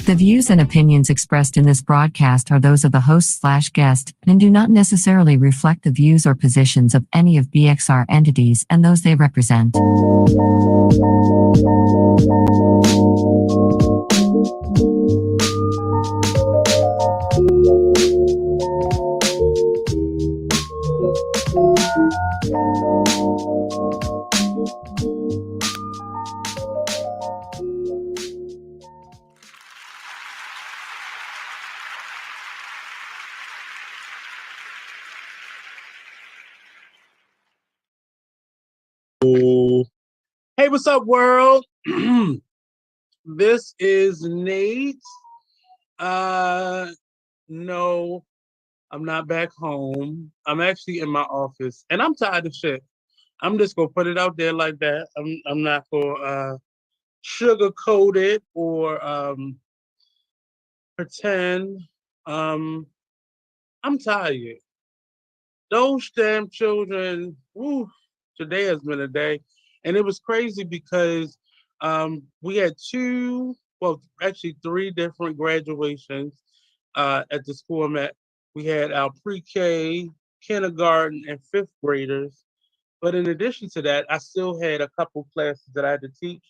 The views and opinions expressed in this broadcast are those of the host/guest and do not necessarily reflect the views or positions of any of BXR entities and those they represent. Hey, what's up, world? This is Nate. No, I'm not back home. I'm actually in my office, and I'm tired of shit. I'm just gonna put it out there like that. I'm not gonna sugarcoat it or pretend. I'm tired. Those damn children. Whew, today has been a day. And it was crazy because we had actually three different graduations at the school I'm at. We had our pre-K, kindergarten, and fifth graders. But in addition to that, I still had a couple classes that I had to teach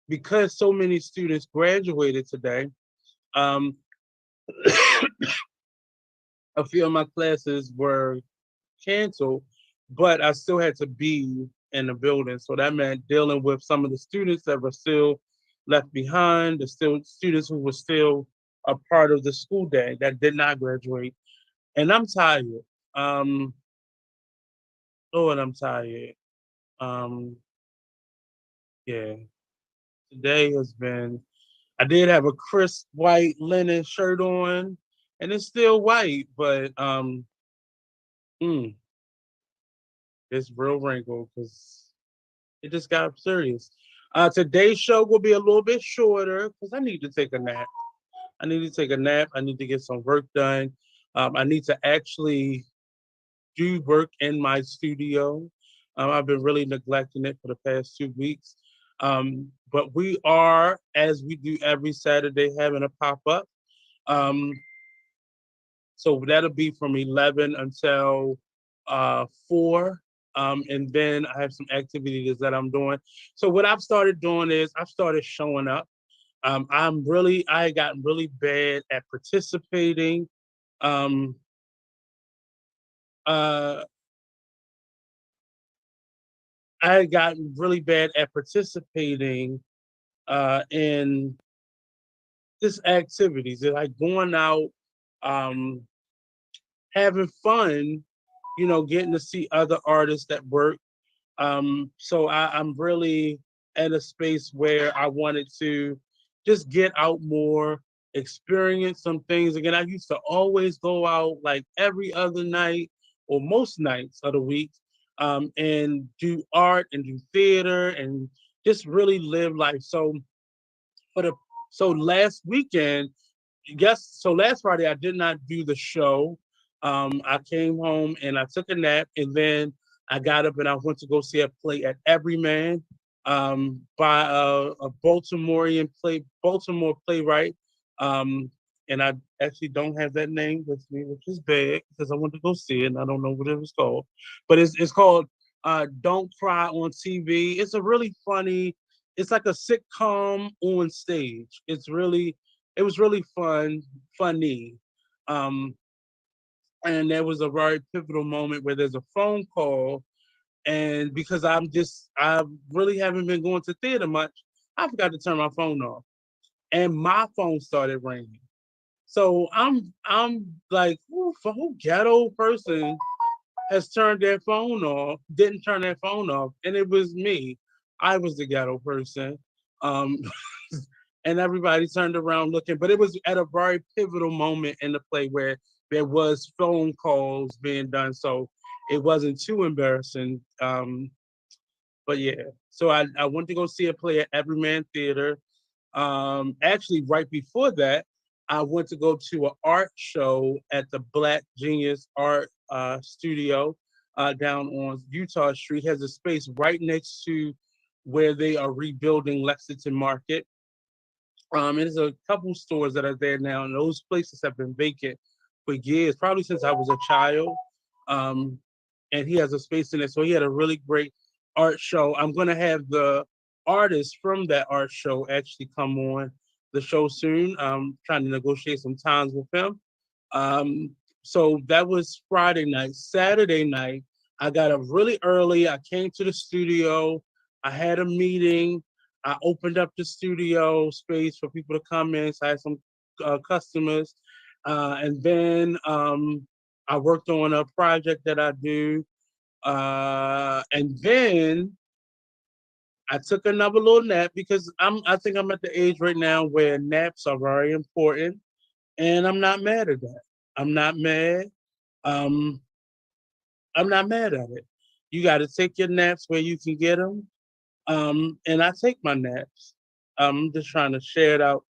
because so many students graduated today. Um, a few of my classes were canceled, but I still had to be in the building. So that meant dealing with some of the students that were still left behind, students who were still a part of the school day that did not graduate. And I'm tired. Um, and I'm tired. Um, yeah, today has been, I did have a crisp white linen shirt on, and it's still white, but it's real wrinkled because it just got serious. Today's show will be a little bit shorter because I need to take a nap. I need to take a nap. I need to get some work done. I need to actually do work in my studio. I've been really neglecting it for the past 2 weeks. But we are, as we do every Saturday, having a pop-up. So that'll be from 11 until 4. And then I have some activities that I'm doing. So what I've started doing is I've started showing up. I had gotten really bad at participating. Um, uh, I had gotten really bad at participating in just activities, like going out, um, having fun, getting to see other artists that work. So I'm really at a space where I wanted to just get out more, experience some things. Again, I used to always go out like every other night or most nights of the week, and do art and do theater and just really live life. For the so last weekend, last Friday I did not do the show. I came home and I took a nap, and then I got up and I went to go see a play at Everyman, by a Baltimore playwright. And I actually don't have that name with me, which is bad because I went to go see it and I don't know what it was called. But it's called Don't Cry on TV. It's a really funny, it's like a sitcom on stage. It was really funny. Um, and there was a very pivotal moment where there's a phone call, and because I really haven't been going to theater much, I forgot to turn my phone off, and my phone started ringing. So I'm like, who ghetto person has turned their phone off, didn't turn their phone off, and it was me. I was the ghetto person. Um, and everybody turned around looking, but it was at a very pivotal moment in the play where there was phone calls being done, so it wasn't too embarrassing. But yeah, so I went to go see a play at Everyman Theater. Actually, right before that, I went to go to an art show at the Black Genius Art Studio down on Utah Street. It has a space right next to where they are rebuilding Lexington Market. There's a couple stores that are there now, and those places have been vacant for years, probably since I was a child. Um, and he has a space in it, so he had a really great art show. I'm gonna have the artist from that art show actually come on the show soon. Trying to negotiate some times with him. Um, so that was Friday night. Saturday night, I got up really early. I came to the studio. I had a meeting. I opened up the studio space for people to come in. So I had some customers. And then I worked on a project that I do. And then I took another little nap because I think I'm at the age right now where naps are very important. And I'm not mad at that. I'm not mad. Um, I'm not mad at it. You got to take your naps where you can get them. And I take my naps. I'm just trying to share it out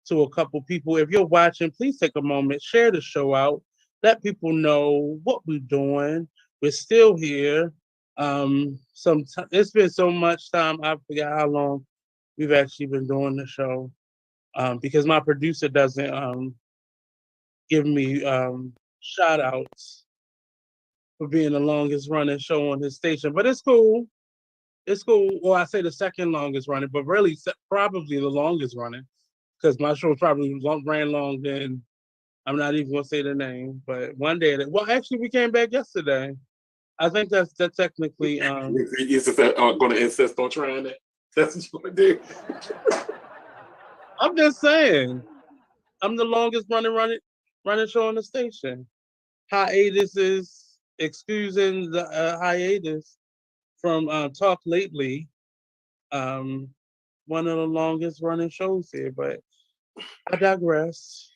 to a couple people. If you're watching, please take a moment, share the show out, let people know what we're doing. We're still here. It's been so much time. I forgot how long we've actually been doing the show. Because my producer doesn't give me shout outs for being the longest running show on his station, but it's cool. It's cool. Well, I say the second longest running, but really probably the longest running because my show probably ran long. Then I'm not even gonna say the name, but one day well, actually, we came back yesterday. I think that's that technically. You just going to insist on trying it. That's what you want to do. I'm just saying, I'm the longest running show on the station. Hiatus is excusing the hiatus from Talk Lately. Um, One of the longest running shows here, but I digress.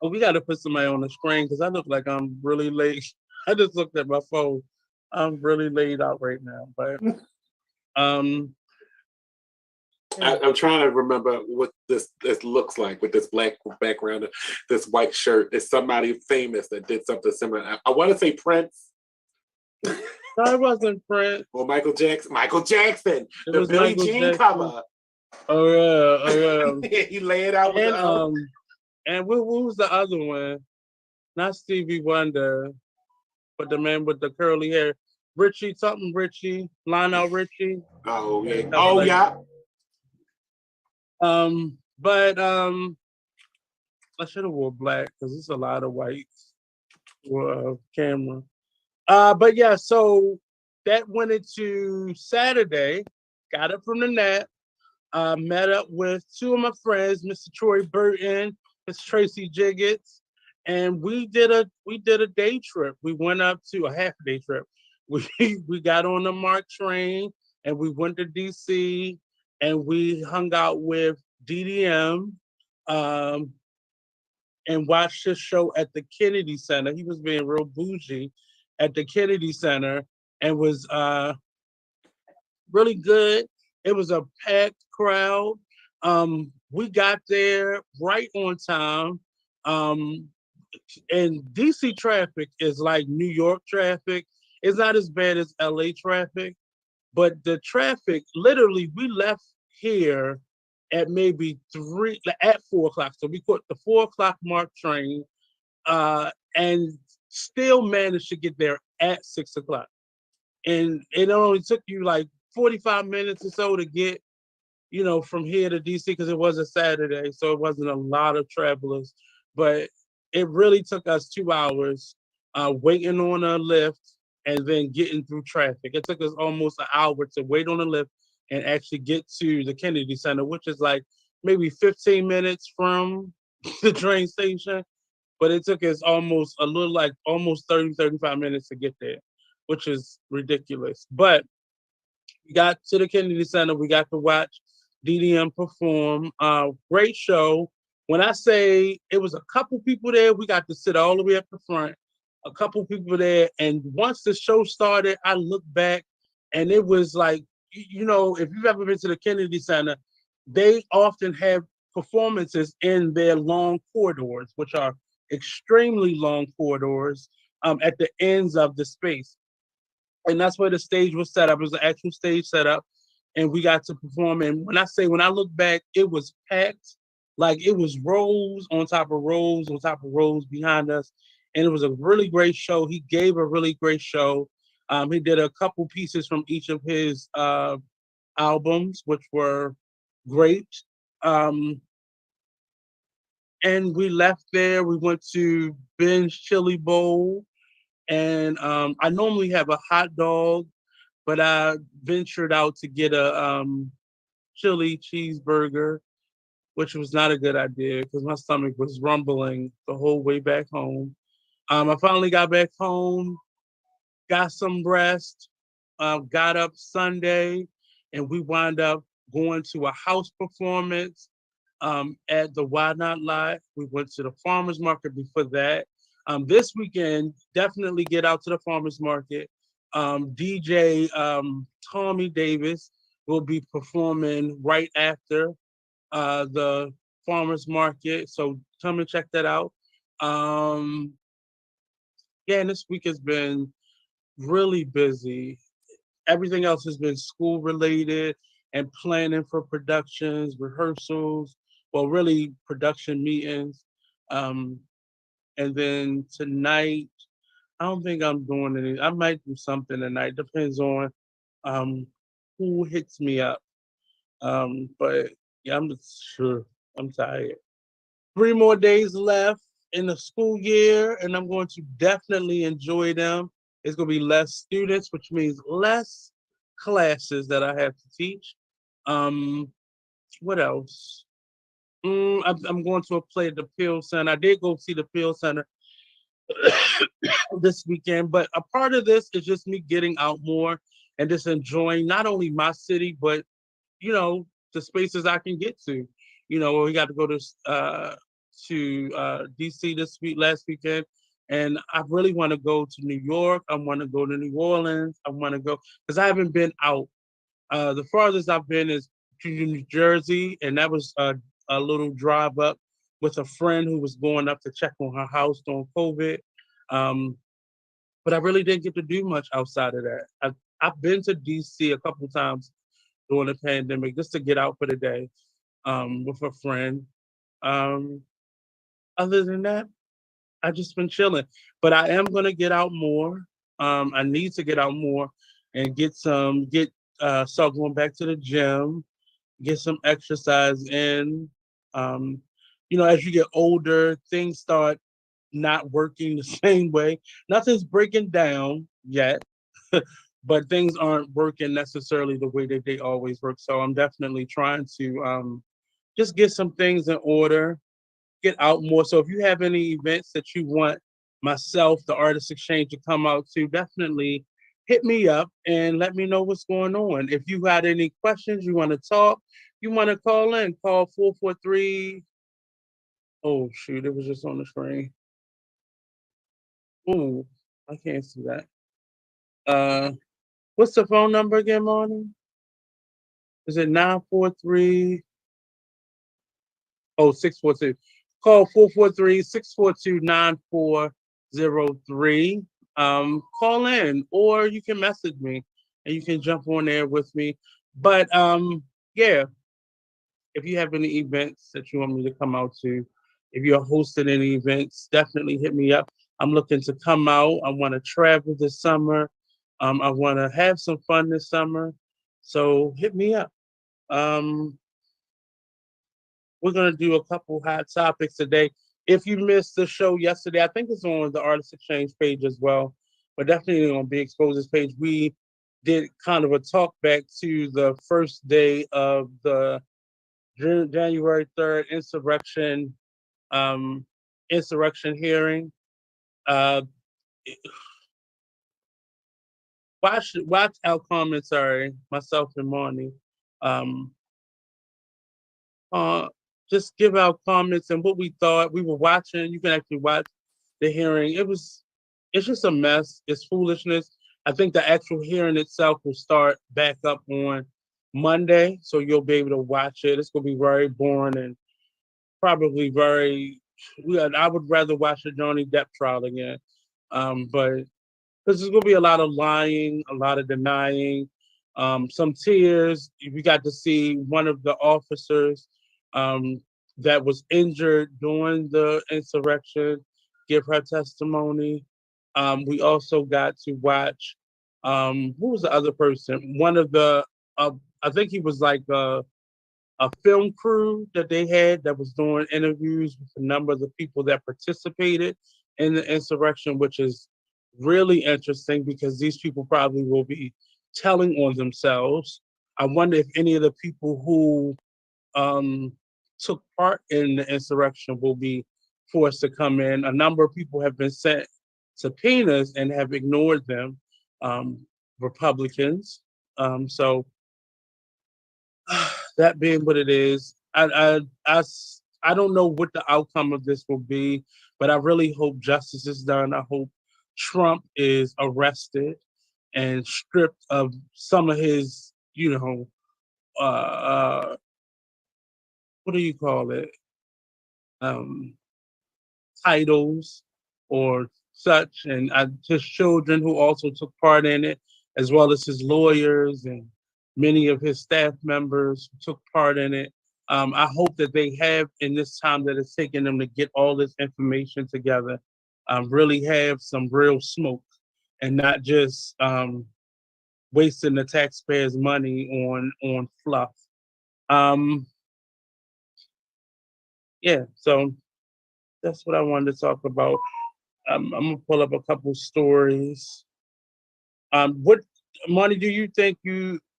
Oh, we got to put somebody on the screen because I look like I'm really late. I just looked at my phone. I'm really laid out right now, but um, I'm trying to remember what this looks like with this black background, this white shirt. It's somebody famous that did something similar. I want to say Prince. no, it wasn't Prince. Or Michael Jackson. Michael Jackson. It The was Billie Michael Jean Jackson. cover. Oh yeah. He lay it out with and what was the other one? Not Stevie Wonder, but the man with the curly hair. Richie, Lionel Richie. Oh yeah. Oh yeah. But I should have wore black because it's a lot of whites for camera. But yeah, so that went into Saturday. Got up from the nap. Met up with two of my friends, Mr. Troy Burton, Miss Tracy Jiggets, and we did a day trip. We went up to a half day trip. We got on the MARC train and we went to DC and we hung out with DDM and watched his show at the Kennedy Center. He was being real bougie at the Kennedy Center and was really good. It was a packed crowd. We got there right on time. And DC traffic is like New York traffic. It's not as bad as LA traffic, but the traffic, literally, we left here at maybe at 4 o'clock. So we caught the 4 o'clock MARC train and still managed to get there at 6 o'clock. And it only took you like 45 minutes or so to get, from here to DC because it was a Saturday, so it wasn't a lot of travelers. But it really took us 2 hours waiting on a lift and then getting through traffic. It took us almost an hour to wait on a lift and actually get to the Kennedy Center, which is like maybe 15 minutes from the train station. But it took us almost 30, 35 minutes to get there, which is ridiculous. But we got to the Kennedy Center. We got to watch DDM perform. Great show. When I say it was a couple people there, we got to sit all the way up the front. A couple people there. And once the show started, I looked back and it was like, if you've ever been to the Kennedy Center, they often have performances in their long corridors, which are extremely long corridors at the ends of the space. And that's where the stage was set up. It was an actual stage set up. and we got to perform. And when I look back, it was packed. Like it was rows on top of rows on top of rows behind us. And it was a really great show. He gave a really great show. He did a couple pieces from each of his albums, which were great. Um, and we left there. We went to Ben's Chili Bowl, and I normally have a hot dog, but I ventured out to get a chili cheeseburger, which was not a good idea because my stomach was rumbling the whole way back home. I finally got back home, got some rest, got up Sunday, and we wound up going to a house performance at the Why Not Lot. We went to the farmers market before that. This weekend, definitely get out to the farmers market. DJ Tommy Davis will be performing right after the farmers market. So come and check that out. Yeah, and this week has been really busy. Everything else has been school related and planning for productions, rehearsals, well, really production meetings. Um, and then tonight, I don't think I'm doing any. I might do something tonight. Depends on um, who hits me up. But yeah, I'm just sure I'm tired. 3 more days left in the school year, and I'm going to definitely enjoy them. It's going to be less students, which means less classes that I have to teach. Um, what else? I'm going to a play at the Peel Center. I did go see the Peel Center this weekend, but a part of this is just me getting out more and just enjoying not only my city, but the spaces I can get to. We got to go to DC last weekend, and I really want to go to New York. I want to go to New Orleans. I want to go because I haven't been out. The farthest I've been is to New Jersey, and that was a little drive up with a friend who was going up to check on her house during COVID. Um, but I really didn't get to do much outside of that. I've been to DC a couple times during the pandemic just to get out for the day with a friend. Um, Other than that, I just been chilling. But I am gonna get out more. I need to get out more and start going back to the gym, get some exercise in. Um, as you get older, things start not working the same way. Nothing's breaking down yet, but things aren't working necessarily the way that they always work. So I'm definitely trying to just get some things in order, get out more. So if you have any events that you want myself, the Artist Exchange, to come out to, definitely hit me up and let me know what's going on. If you got any questions, you want to talk, you want to call in, call 443. Oh, shoot, it was just on the screen. Oh, I can't see that. What's the phone number again, Marty? Is it 943? Oh, 642. Call 443-642-9403. Call in, or you can message me and you can jump on there with me. But yeah, if you have any events that you want me to come out to, if you're hosting any events, definitely hit me up. I'm looking to come out. I want to travel this summer. I want to have some fun this summer. So hit me up. Um, we're going to do a couple hot topics today. If you missed the show yesterday, I think it's on the Artist Exchange page as well, but definitely on Be Exposed's page. We did kind of a talk back to the first day of the January 3rd insurrection hearing. Uh, watch our commentary, myself and Marnie. Um, uh, just give our comments and what we thought. We were watching. You can actually watch the hearing. It's just a mess. It's foolishness. I think the actual hearing itself will start back up on Monday, so you'll be able to watch it. It's gonna be very boring and probably very. I would rather watch the Johnny Depp trial again, but because there's gonna be a lot of lying, a lot of denying. Some tears. We got to see one of the officers that was injured during the insurrection give her testimony. We also got to watch who was the other person? One of the I think he was like a film crew that they had that was doing interviews with a number of the people that participated in the insurrection, which is really interesting because these people probably will be telling on themselves. I wonder if any of the people who um, took part in the insurrection will be forced to come in. A number of people have been sent subpoenas and have ignored them, Republicans. So that being what it is, I don't know what the outcome of this will be, but I really hope justice is done. I hope Trump is arrested and stripped of some of his, what do you call it? Um, Titles or such, and his children who also took part in it, as well as his lawyers and many of his staff members who took part in it. I hope that they have, in this time that it's taken them to get all this information together, really have some real smoke and not just wasting the taxpayers' money on fluff. Um, yeah, so that's what I wanted to talk about. I'm gonna pull up a couple stories. What money do you think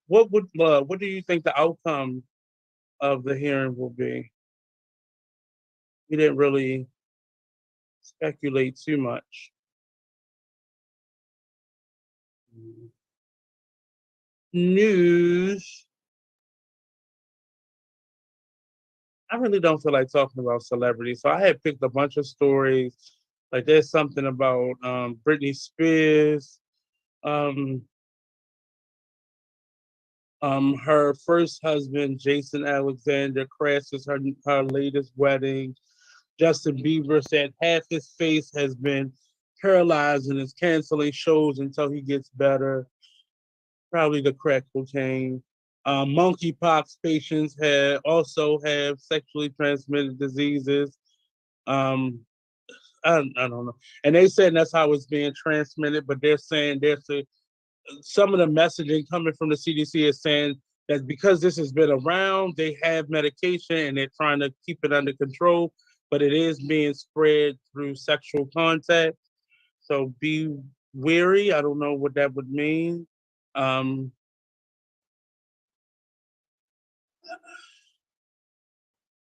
what do you think the outcome of the hearing will be? We didn't really speculate too much. News. I really don't feel like talking about celebrities, so I had picked a bunch of stories. Like there's something about Britney Spears. Um, her first husband, Jason Alexander, crashes her latest wedding. Justin Bieber said half his face has been paralyzed and is canceling shows until he gets better. Probably the crack cocaine. Monkeypox patients also have sexually transmitted diseases. Um, I don't know. And they said that's how it's being transmitted, but they're saying some of the messaging coming from the CDC is saying that because this has been around, they have medication and they're trying to keep it under control, but it is being spread through sexual contact. So be wary. I don't know what that would mean. Um,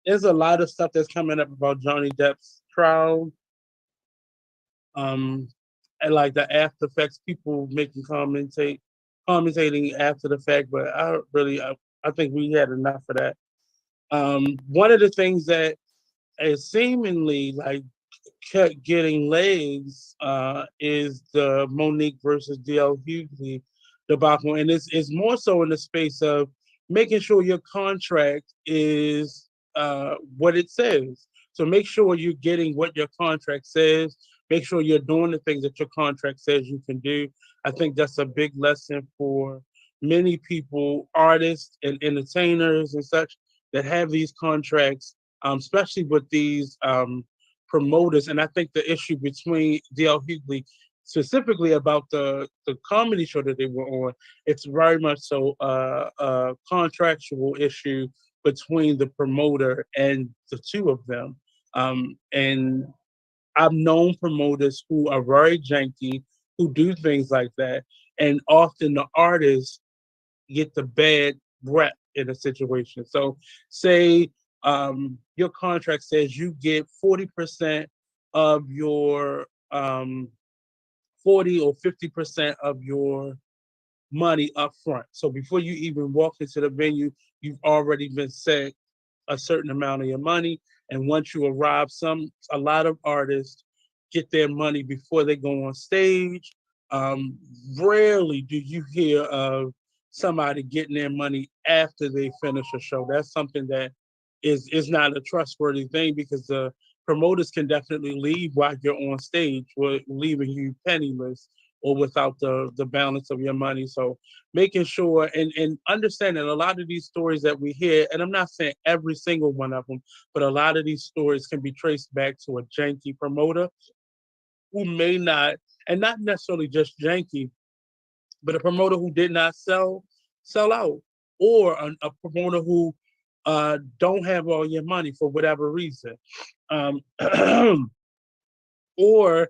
there's a lot of stuff that's coming up about Johnny Depp's trial. Um, and like the after effects, people commentating after the fact, but I think we had enough of that. One of the things that is seemingly like kept getting legs is the Monique versus DL Hughley debacle, and it's more so in the space of making sure your contract is what it says. So make sure you're getting what your contract says. Make sure you're doing the things that your contract says you can do. I think that's a big lesson for many people, artists and entertainers and such that have these contracts, especially with these promoters. And I think the issue between DL Hughley, specifically about the comedy show that they were on, it's very much so a contractual issue between the promoter and the two of them. And I've known promoters who are very janky, who do things like that. And often the artists get the bad rep in a situation. So say your contract says you get 40% of your 40 or 50% of your money up front. So before you even walk into the venue, you've already been set a certain amount of your money. And once you arrive, a lot of artists get their money before they go on stage. Um, Rarely do you hear of somebody getting their money after they finish a show. That's something that is not a trustworthy thing because the promoters can definitely leave while you're on stage, leaving you penniless or without the balance of your money. So making sure and understanding a lot of these stories that we hear, and I'm not saying every single one of them, but a lot of these stories can be traced back to a janky promoter who may not, and not necessarily just janky, but a promoter who did not sell out, or a promoter who don't have all your money for whatever reason, um, or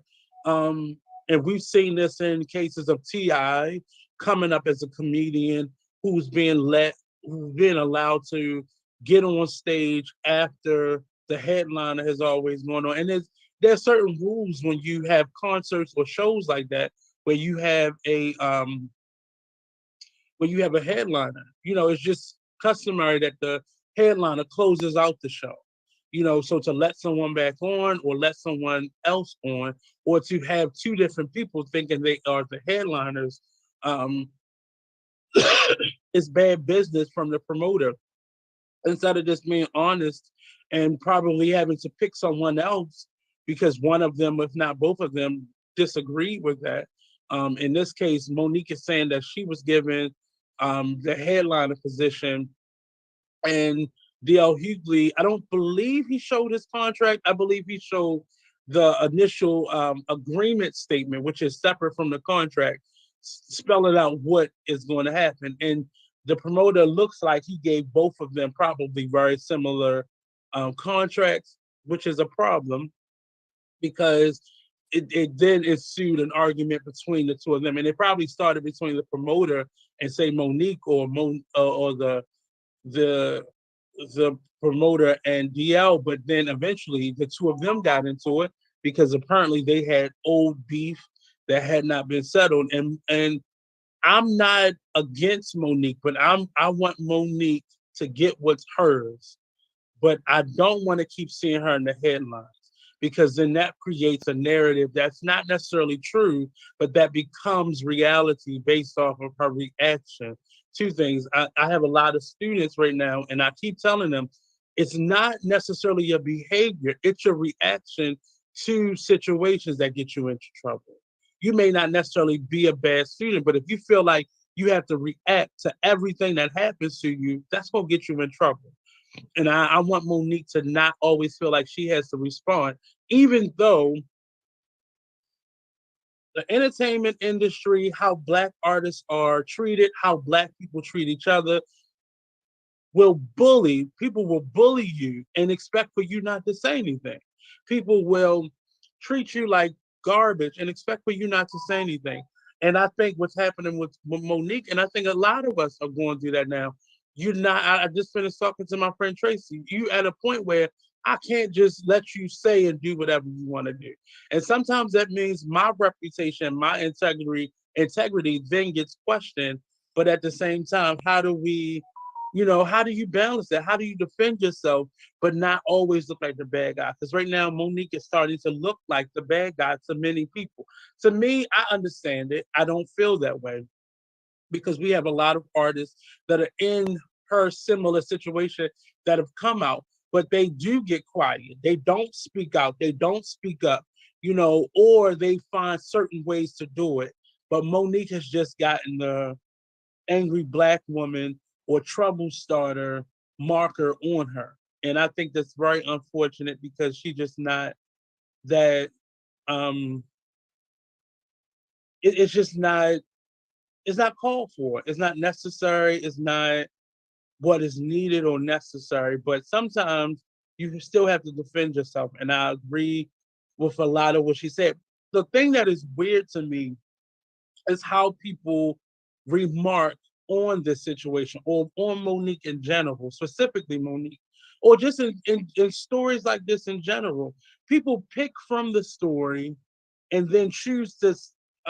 and we've seen this in cases of Ti coming up as a comedian who's who's being allowed to get on stage after the headliner has always gone on. And there's certain rules when you have concerts or shows like that where you have a headliner. It's just customary that the headliner closes out the show. So to let someone back on or let someone else on, or to have two different people thinking they are the headliners, um, is bad business from the promoter. Instead of just being honest and probably having to pick someone else because one of them, if not both of them, disagreed with that. In this case, Monique is saying that she was given the headliner position, and DL Hughley, I don't believe he showed his contract. I believe he showed the initial agreement statement, which is separate from the contract, spelling out what is going to happen. And the promoter looks like he gave both of them probably very similar contracts, which is a problem because it then ensued an argument between the two of them. And it probably started between the promoter and say Monique or the the promoter and DL, but then eventually the two of them got into it because apparently they had old beef that had not been settled. And I'm not against Monique, but I want Monique to get what's hers, but I don't want to keep seeing her in the headlines because then that creates a narrative that's not necessarily true, but that becomes reality based off of her reaction to things. I have a lot of students right now, and I keep telling them it's not necessarily your behavior, it's your reaction to situations that get you into trouble. You may not necessarily be a bad student, but if you feel like you have to react to everything that happens to you, that's going to get you in trouble. And I want Monique to not always feel like she has to respond, even though the entertainment industry, how Black artists are treated, how Black people treat each other, people will bully you and expect for you not to say anything. People will treat you like garbage and expect for you not to say anything. And I think what's happening with Monique, and I think a lot of us are going through that now. You're not, I just finished talking to my friend Tracy. You at a point where I can't just let you say and do whatever you want to do. And sometimes that means my reputation, my integrity then gets questioned. But at the same time, how do you balance that? How do you defend yourself, but not always look like the bad guy? Because right now, Monique is starting to look like the bad guy to many people. To me, I understand it. I don't feel that way because we have a lot of artists that are in her similar situation that have come out, but they do get quiet. They don't speak out. They don't speak up, or they find certain ways to do it. But Monique has just gotten the angry Black woman or trouble starter marker on her. And I think that's very unfortunate because she's just not that it's just not it's not called for. It's not necessary. It's not what is needed or necessary. But sometimes you still have to defend yourself. And I agree with a lot of what she said. The thing that is weird to me is how people remark on this situation or on Monique in general, specifically Monique, or just in stories like this in general. People pick from the story and then choose a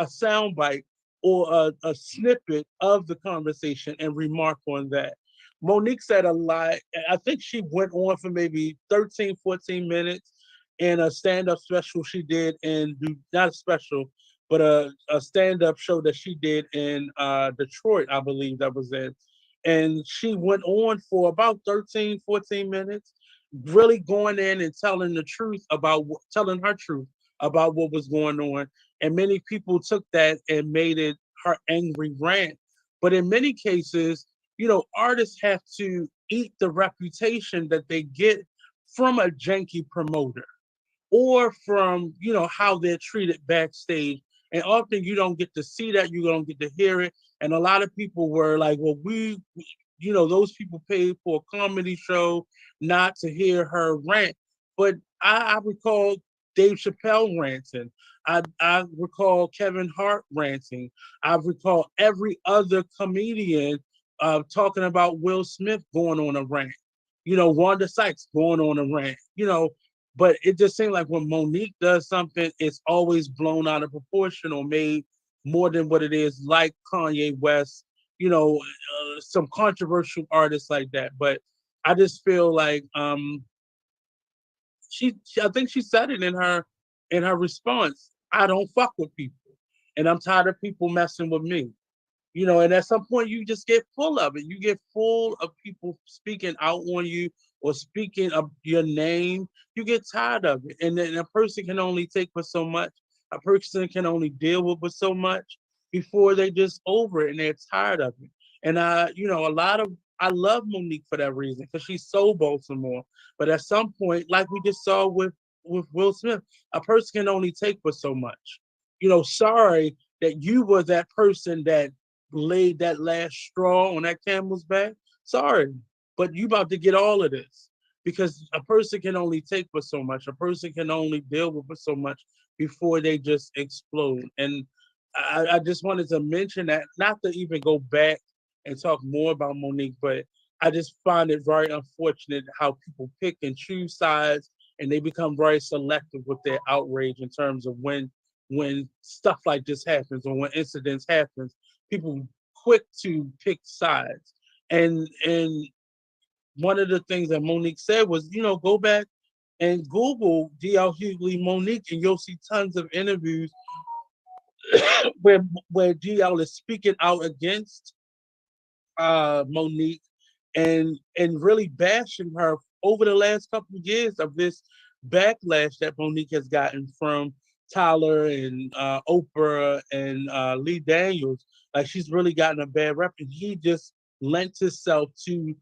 soundbite or a snippet of the conversation and remark on that. Monique said a lot. I think she went on for maybe 13, 14 minutes in a stand-up special she did not a special, but a stand-up show that she did in Detroit, I believe that was it. And she went on for about 13, 14 minutes, really going in and telling her truth about what was going on. And many people took that and made it her angry rant. But in many cases, artists have to eat the reputation that they get from a janky promoter or from, how they're treated backstage. And often you don't get to see that, you don't get to hear it. And a lot of people were like, well, those people paid for a comedy show not to hear her rant. But I recall Dave Chappelle ranting. I recall Kevin Hart ranting. I recall every other comedian talking about Will Smith going on a rant. Wanda Sykes going on a rant. But it just seems like when Monique does something, it's always blown out of proportion or made more than what it is, like Kanye West, some controversial artists like that. But I just feel like I think she said it in her response. I don't fuck with people, and I'm tired of people messing with me. And at some point you just get full of it. You get full of people speaking out on you or speaking of your name. You get tired of it. And then a person can only take for so much. A person can only deal with so much before they just over it and they're tired of it. And I love Monique for that reason, because she's so Baltimore. But at some point, like we just saw with Will Smith, a person can only take for so much. Sorry that you were that person that laid that last straw on that camel's back. Sorry, but you about to get all of this, because a person can only take for so much. A person can only deal with so much before they just explode. And I just wanted to mention that, not to even go back and talk more about Monique, but I just find it very unfortunate how people pick and choose sides, and they become very selective with their outrage in terms of when stuff like this happens or when incidents happens. People quick to pick sides. And one of the things that Monique said was, go back and Google DL Hughley Monique, and you'll see tons of interviews where DL is speaking out against Monique and really bashing her over the last couple of years of this backlash that Monique has gotten from Tyler and Oprah and Lee Daniels. Like, she's really gotten a bad rep, and he just lent himself to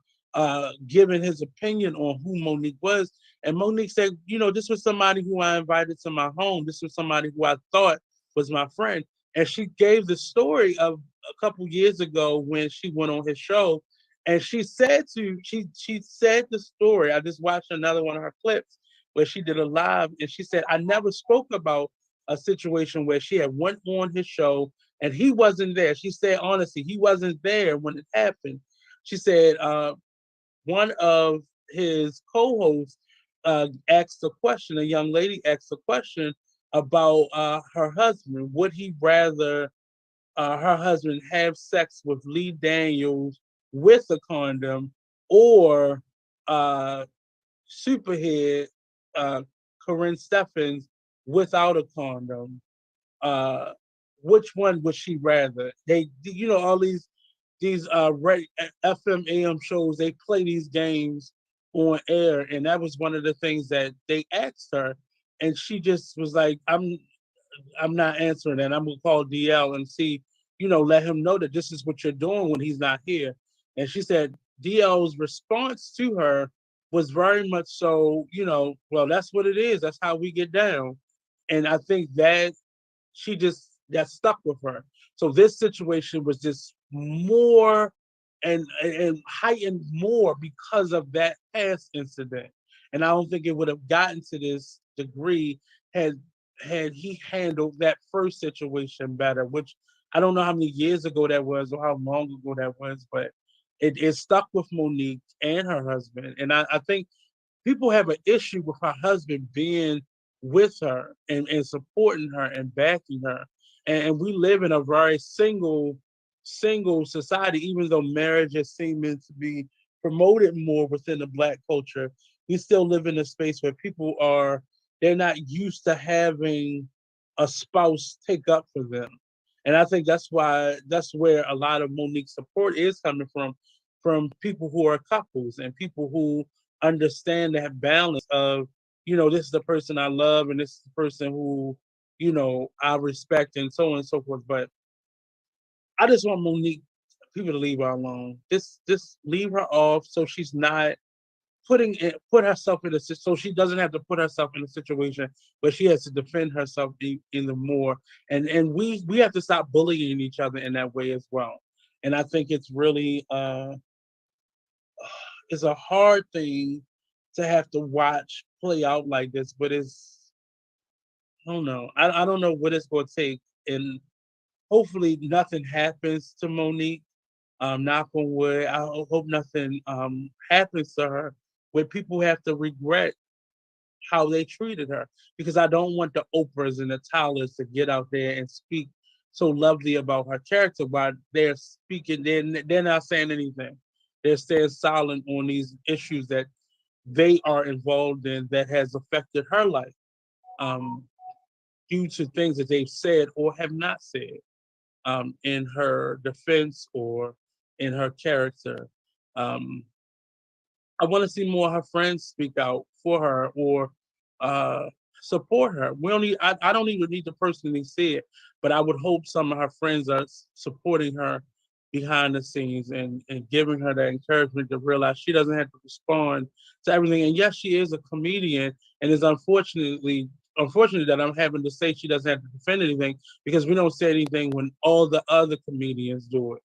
giving his opinion on who Monique was. And Monique said, this was somebody who I invited to my home. This was somebody who I thought was my friend. And she gave the story of a couple years ago when she went on his show, and she said the story. I just watched another one of her clips where she did a live, and she said, I never spoke about a situation where she had went on his show and he wasn't there. She said, honestly, he wasn't there when it happened. She said, one of his co-hosts asked a question, a young lady asked a question about her husband. Would he rather her husband have sex with Lee Daniels with a condom, or Superhead Corinne Steffens without a condom? Which one would she rather? All these FM AM shows, they play these games on air, and that was one of the things that they asked her, and she just was like, I'm not answering that. I'm gonna call DL and see, let him know that this is what you're doing when he's not here. And she said DL's response to her was very much so, well, that's what it is. That's how we get down. And I think that that stuck with her. So this situation was just more and heightened more because of that past incident. And I don't think it would have gotten to this degree had he handled that first situation better, which I don't know how many years ago that was or how long ago that was, but it stuck with Monique and her husband. And I think people have an issue with her husband being with her and supporting her and backing her. And we live in a very single society, even though marriage is seeming to be promoted more within the Black culture. We still live in a space where they're not used to having a spouse take up for them. And I think that's where a lot of Monique's support is coming from people who are couples and people who understand that balance of, this is the person I love and this is the person who, I respect and so on and so forth. But I just want Monique people to leave her alone. Just leave her off so she's not put herself in so she doesn't have to put herself in a situation where she has to defend herself in the more. And we have to stop bullying each other in that way as well. And I think it's really it's a hard thing to have to watch play out like this, but I don't know. I don't know what it's going to take, and hopefully nothing happens to Monique. Knock on wood. I hope nothing happens to her where people have to regret how they treated her, because I don't want the Oprahs and the Tylers to get out there and speak so lovely about her character while they're speaking. They're not saying anything. They're staying silent on these issues that they are involved in that has affected her life, um, due to things that they've said or have not said, in her defense or in her character. Um, I want to see more of her friends speak out for her or uh, support her. We don't need, I don't even need to personally see it, but I would hope some of her friends are supporting her behind the scenes and giving her that encouragement to realize she doesn't have to respond to everything. And yes, she is a comedian, and it's unfortunate that I'm having to say she doesn't have to defend anything, because we don't say anything when all the other comedians do it.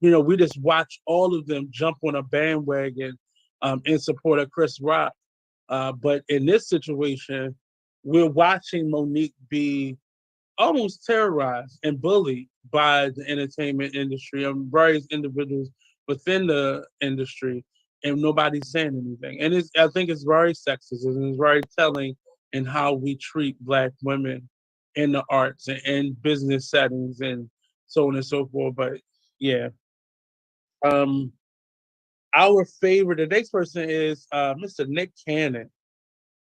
We just watch all of them jump on a bandwagon in support of Chris Rock. But in this situation, we're watching Monique be almost terrorized and bullied by the entertainment industry and various individuals within the industry, and nobody's saying anything. And I think it's very sexist and it's very telling in how we treat Black women in the arts and business settings and so on and so forth. But yeah, um, our favorite, the next person is Mr. Nick Cannon.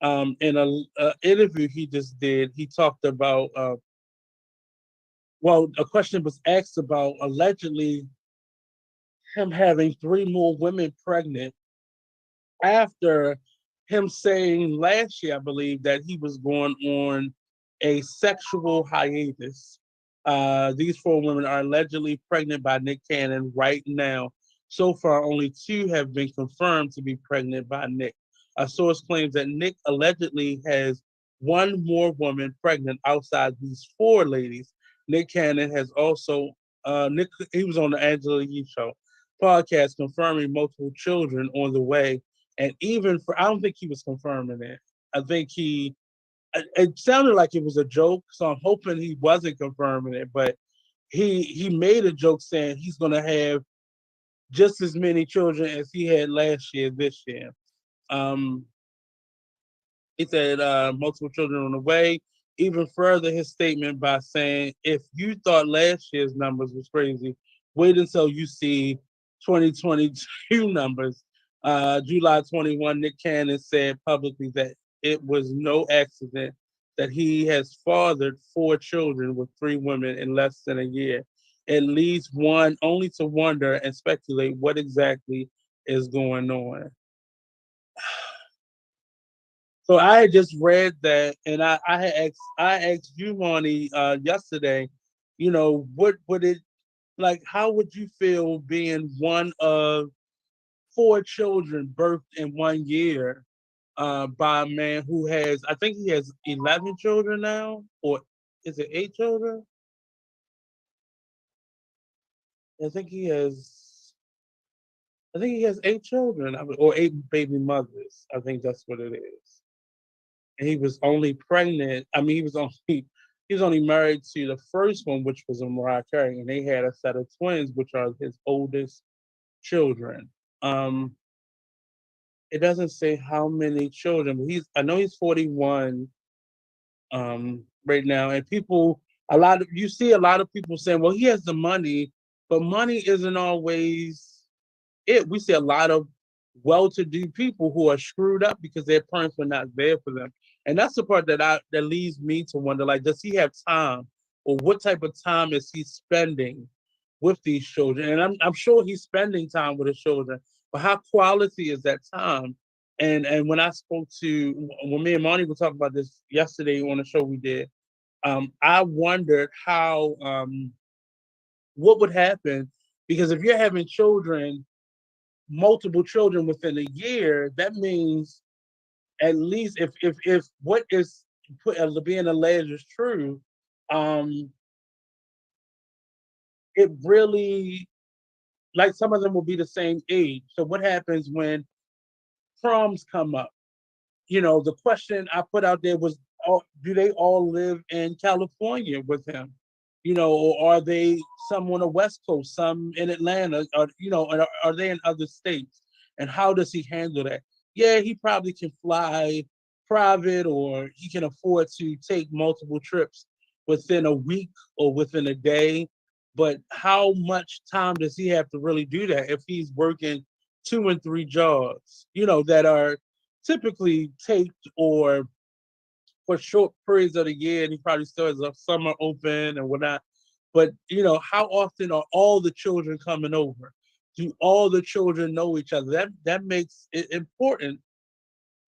In a interview he just did, he talked about a question was asked about allegedly him having three more women pregnant after him saying last year, I believe, that he was going on a sexual hiatus. These four women are allegedly pregnant by Nick Cannon right now. So far, only two have been confirmed to be pregnant by Nick. A source claims that Nick allegedly has one more woman pregnant outside these four ladies. Nick Cannon has also he was on the Angela Yee Show podcast confirming multiple children on the way. And even I don't think he was confirming it. I think it sounded like it was a joke. So I'm hoping he wasn't confirming it, but he made a joke saying he's going to have just as many children as he had last year, this year. Um, he said multiple children on the way. Even further his statement by saying, if you thought last year's numbers was crazy, wait until you see 2022 numbers. July 21, Nick Cannon said publicly that it was no accident that he has fathered four children with three women in less than a year. It leads one only to wonder and speculate what exactly is going on. So I had just read that, and I asked you, Monty, yesterday. What would it like? How would you feel being one of four children birthed in 1 year by a man who has, I think he has 11 children now, or is it 8 children? I think he has. I think he has 8 children, or eight baby mothers. I think that's what it is. And he was only pregnant. I mean, he was only married to the first one, which was a Mariah Carey, and they had a set of twins, which are his oldest children. Um, it doesn't say how many children, but I know he's 41 right now, and you see a lot of people saying, well, he has the money, but money isn't always it. We see a lot of well-to-do people who are screwed up because their parents were not there for them. And that's the part that leads me to wonder, like, does he have time, or what type of time is he spending with these children? And I'm sure he's spending time with his children, but how quality is that time? And when me and Monty were talking about this yesterday on the show we did, I wondered how what would happen, because if you're having children, multiple children within a year, that means at least if what is being alleged is true, um, it really, like, some of them will be the same age. So what happens when proms come up? The question I put out there was, do they all live in California with him? Or are they some on the West Coast, some in Atlanta, or are they in other states? And how does he handle that? Yeah, he probably can fly private, or he can afford to take multiple trips within a week or within a day. But how much time does he have to really do that if he's working 2 and 3 jobs, that are typically taped or for short periods of the year, and he probably still has a summer open and whatnot. But how often are all the children coming over? Do all the children know each other? That makes it important,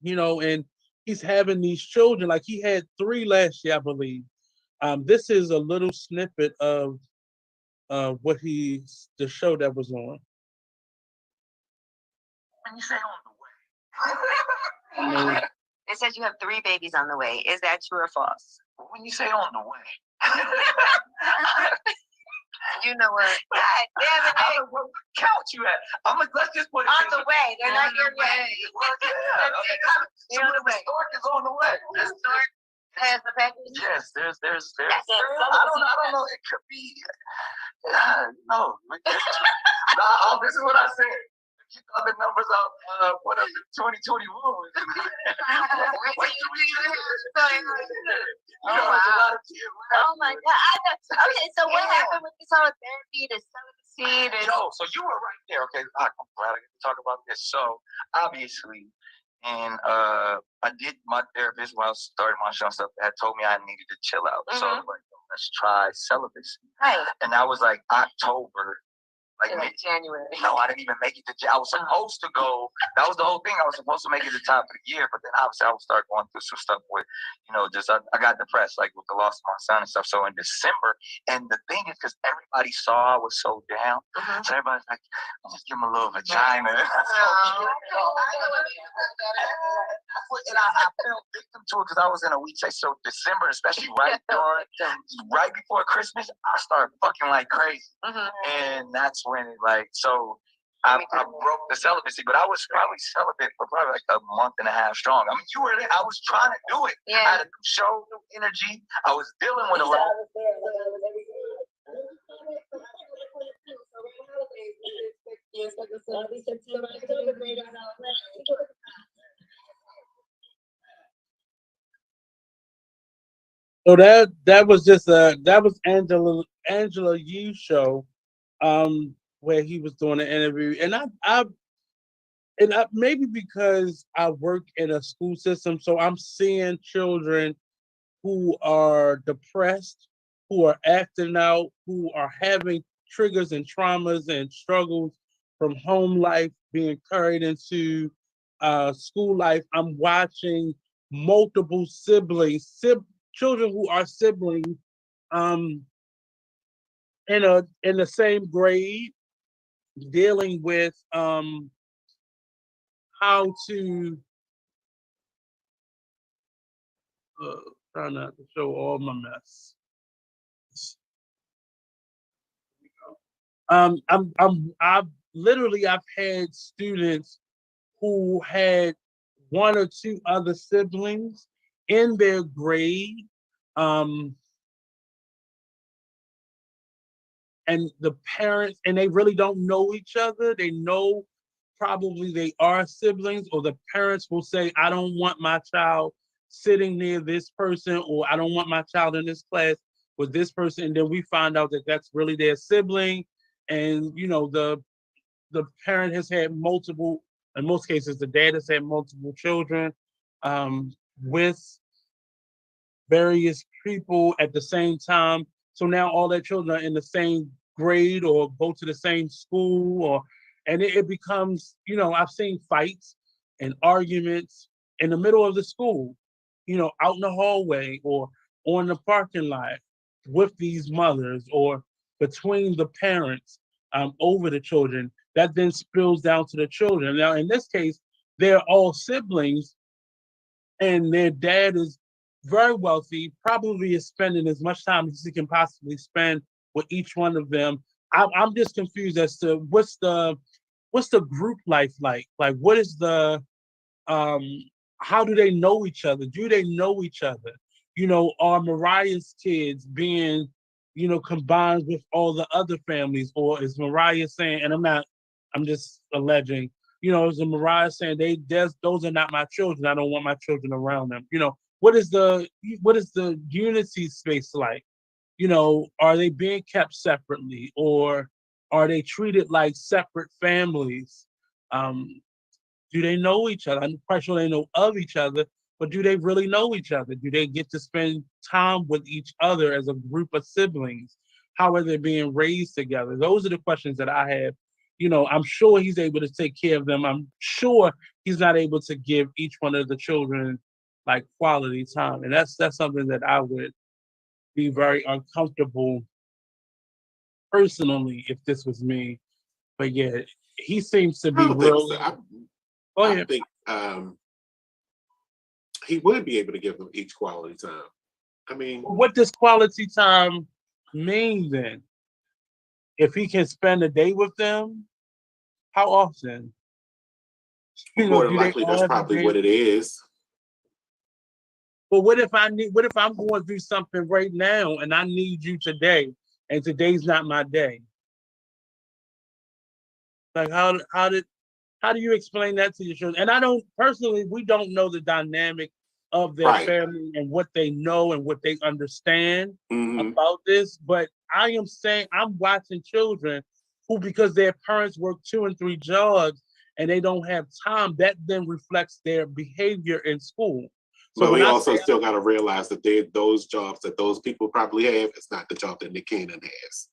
and he's having these children, like he had 3 last year, I believe. This is a little snippet of the show that was on. When you say on the way, it says you have 3 babies on the way. Is that true or false? When you say on the way, you know what? God damn it! I don't know what count you at. Let's just put it on the way. They're not here yet. So the stork is on the way. The stork has the package. Yes, there's. I don't know. It could be. No. This is what I said. You got the numbers out. What is it? 2021. Oh my God. Okay, so what happened with this whole therapy, the celibacy? So you were right there. Okay, I'm glad I get to talk about this. So obviously, and I did, my therapist while I was starting my show and stuff had told me I needed to chill out. So I was like, let's try celibacy. Right. And that was like October. Like January. No, I didn't even make it to. I was supposed to go. That was the whole thing. I was supposed to make it to the top of the year, but then obviously I would start going through some stuff with, I got depressed, like with the loss of my son and stuff. So in December, and the thing is, because everybody saw I was so down, so everybody's like, I'll just give him a little vagina. And I fell victim to it because I was in a weak state. So December, especially right before Christmas, I started fucking like crazy, and that's when it I broke the celibacy, but I was probably celibate for probably like a month and a half strong. I mean, you were there. I was trying to do it. Yeah. I had a new show, new energy. I was dealing with a lot. So that was just that was Angela Yu's show, where he was doing an interview, and I maybe because I work in a school system, so I'm seeing children who are depressed, who are acting out, who are having triggers and traumas and struggles from home life being carried into school life. I'm watching multiple children who are siblings, in the same grade, dealing with how to try not to show all my mess. I've had students who had 1 or 2 other siblings in their grade, and the parents, and they really don't know each other. They know probably they are siblings, or the parents will say, I don't want my child sitting near this person, or I don't want my child in this class with this person. And then we find out that that's really their sibling. And, the parent has had multiple, in most cases, the dad has had multiple children with various people at the same time. So now all their children are in the same grade or go to the same school, and it becomes, I've seen fights and arguments in the middle of the school, out in the hallway, or on the parking lot with these mothers or between the parents over the children, that then spills down to the children. Now, in this case, they're all siblings, and their dad is very wealthy, probably is spending as much time as he can possibly spend with each one of them. I'm just confused as to what's the group life like? Like, what is the um how do they know each other? Do they know each other? Are Mariah's kids being, combined with all the other families, or is Mariah saying, and I'm just alleging, is Mariah saying those are not my children. I don't want my children around them. What is the unity space like? Are they being kept separately, or are they treated like separate families? Do they know each other? I'm quite sure they know of each other, but do they really know each other? Do they get to spend time with each other as a group of siblings? How are they being raised together? Those are the questions that I have. I'm sure he's able to take care of them. I'm sure he's not able to give each one of the children like quality time. And that's something that I would be very uncomfortable personally if this was me. But yeah, he seems to I be don't think real. so. Go I ahead. think he would be able to give them each quality time. I mean, What does quality time mean then? If he can spend a day with them, how often? more than Do they likely, all that's have a probably day? what it is. But what if I'm going through something right now and I need you today, and today's not my day? Like how do you explain that to your children? And I don't personally, we don't know the dynamic of their Right. family and what they know and what they understand Mm-hmm. about this. But I am saying I'm watching children who, because their parents work 2 and 3 jobs and they don't have time, that then reflects their behavior in school. So But when we I also say, still got to realize that those jobs that those people probably have, it's not the job that Nick Cannon has.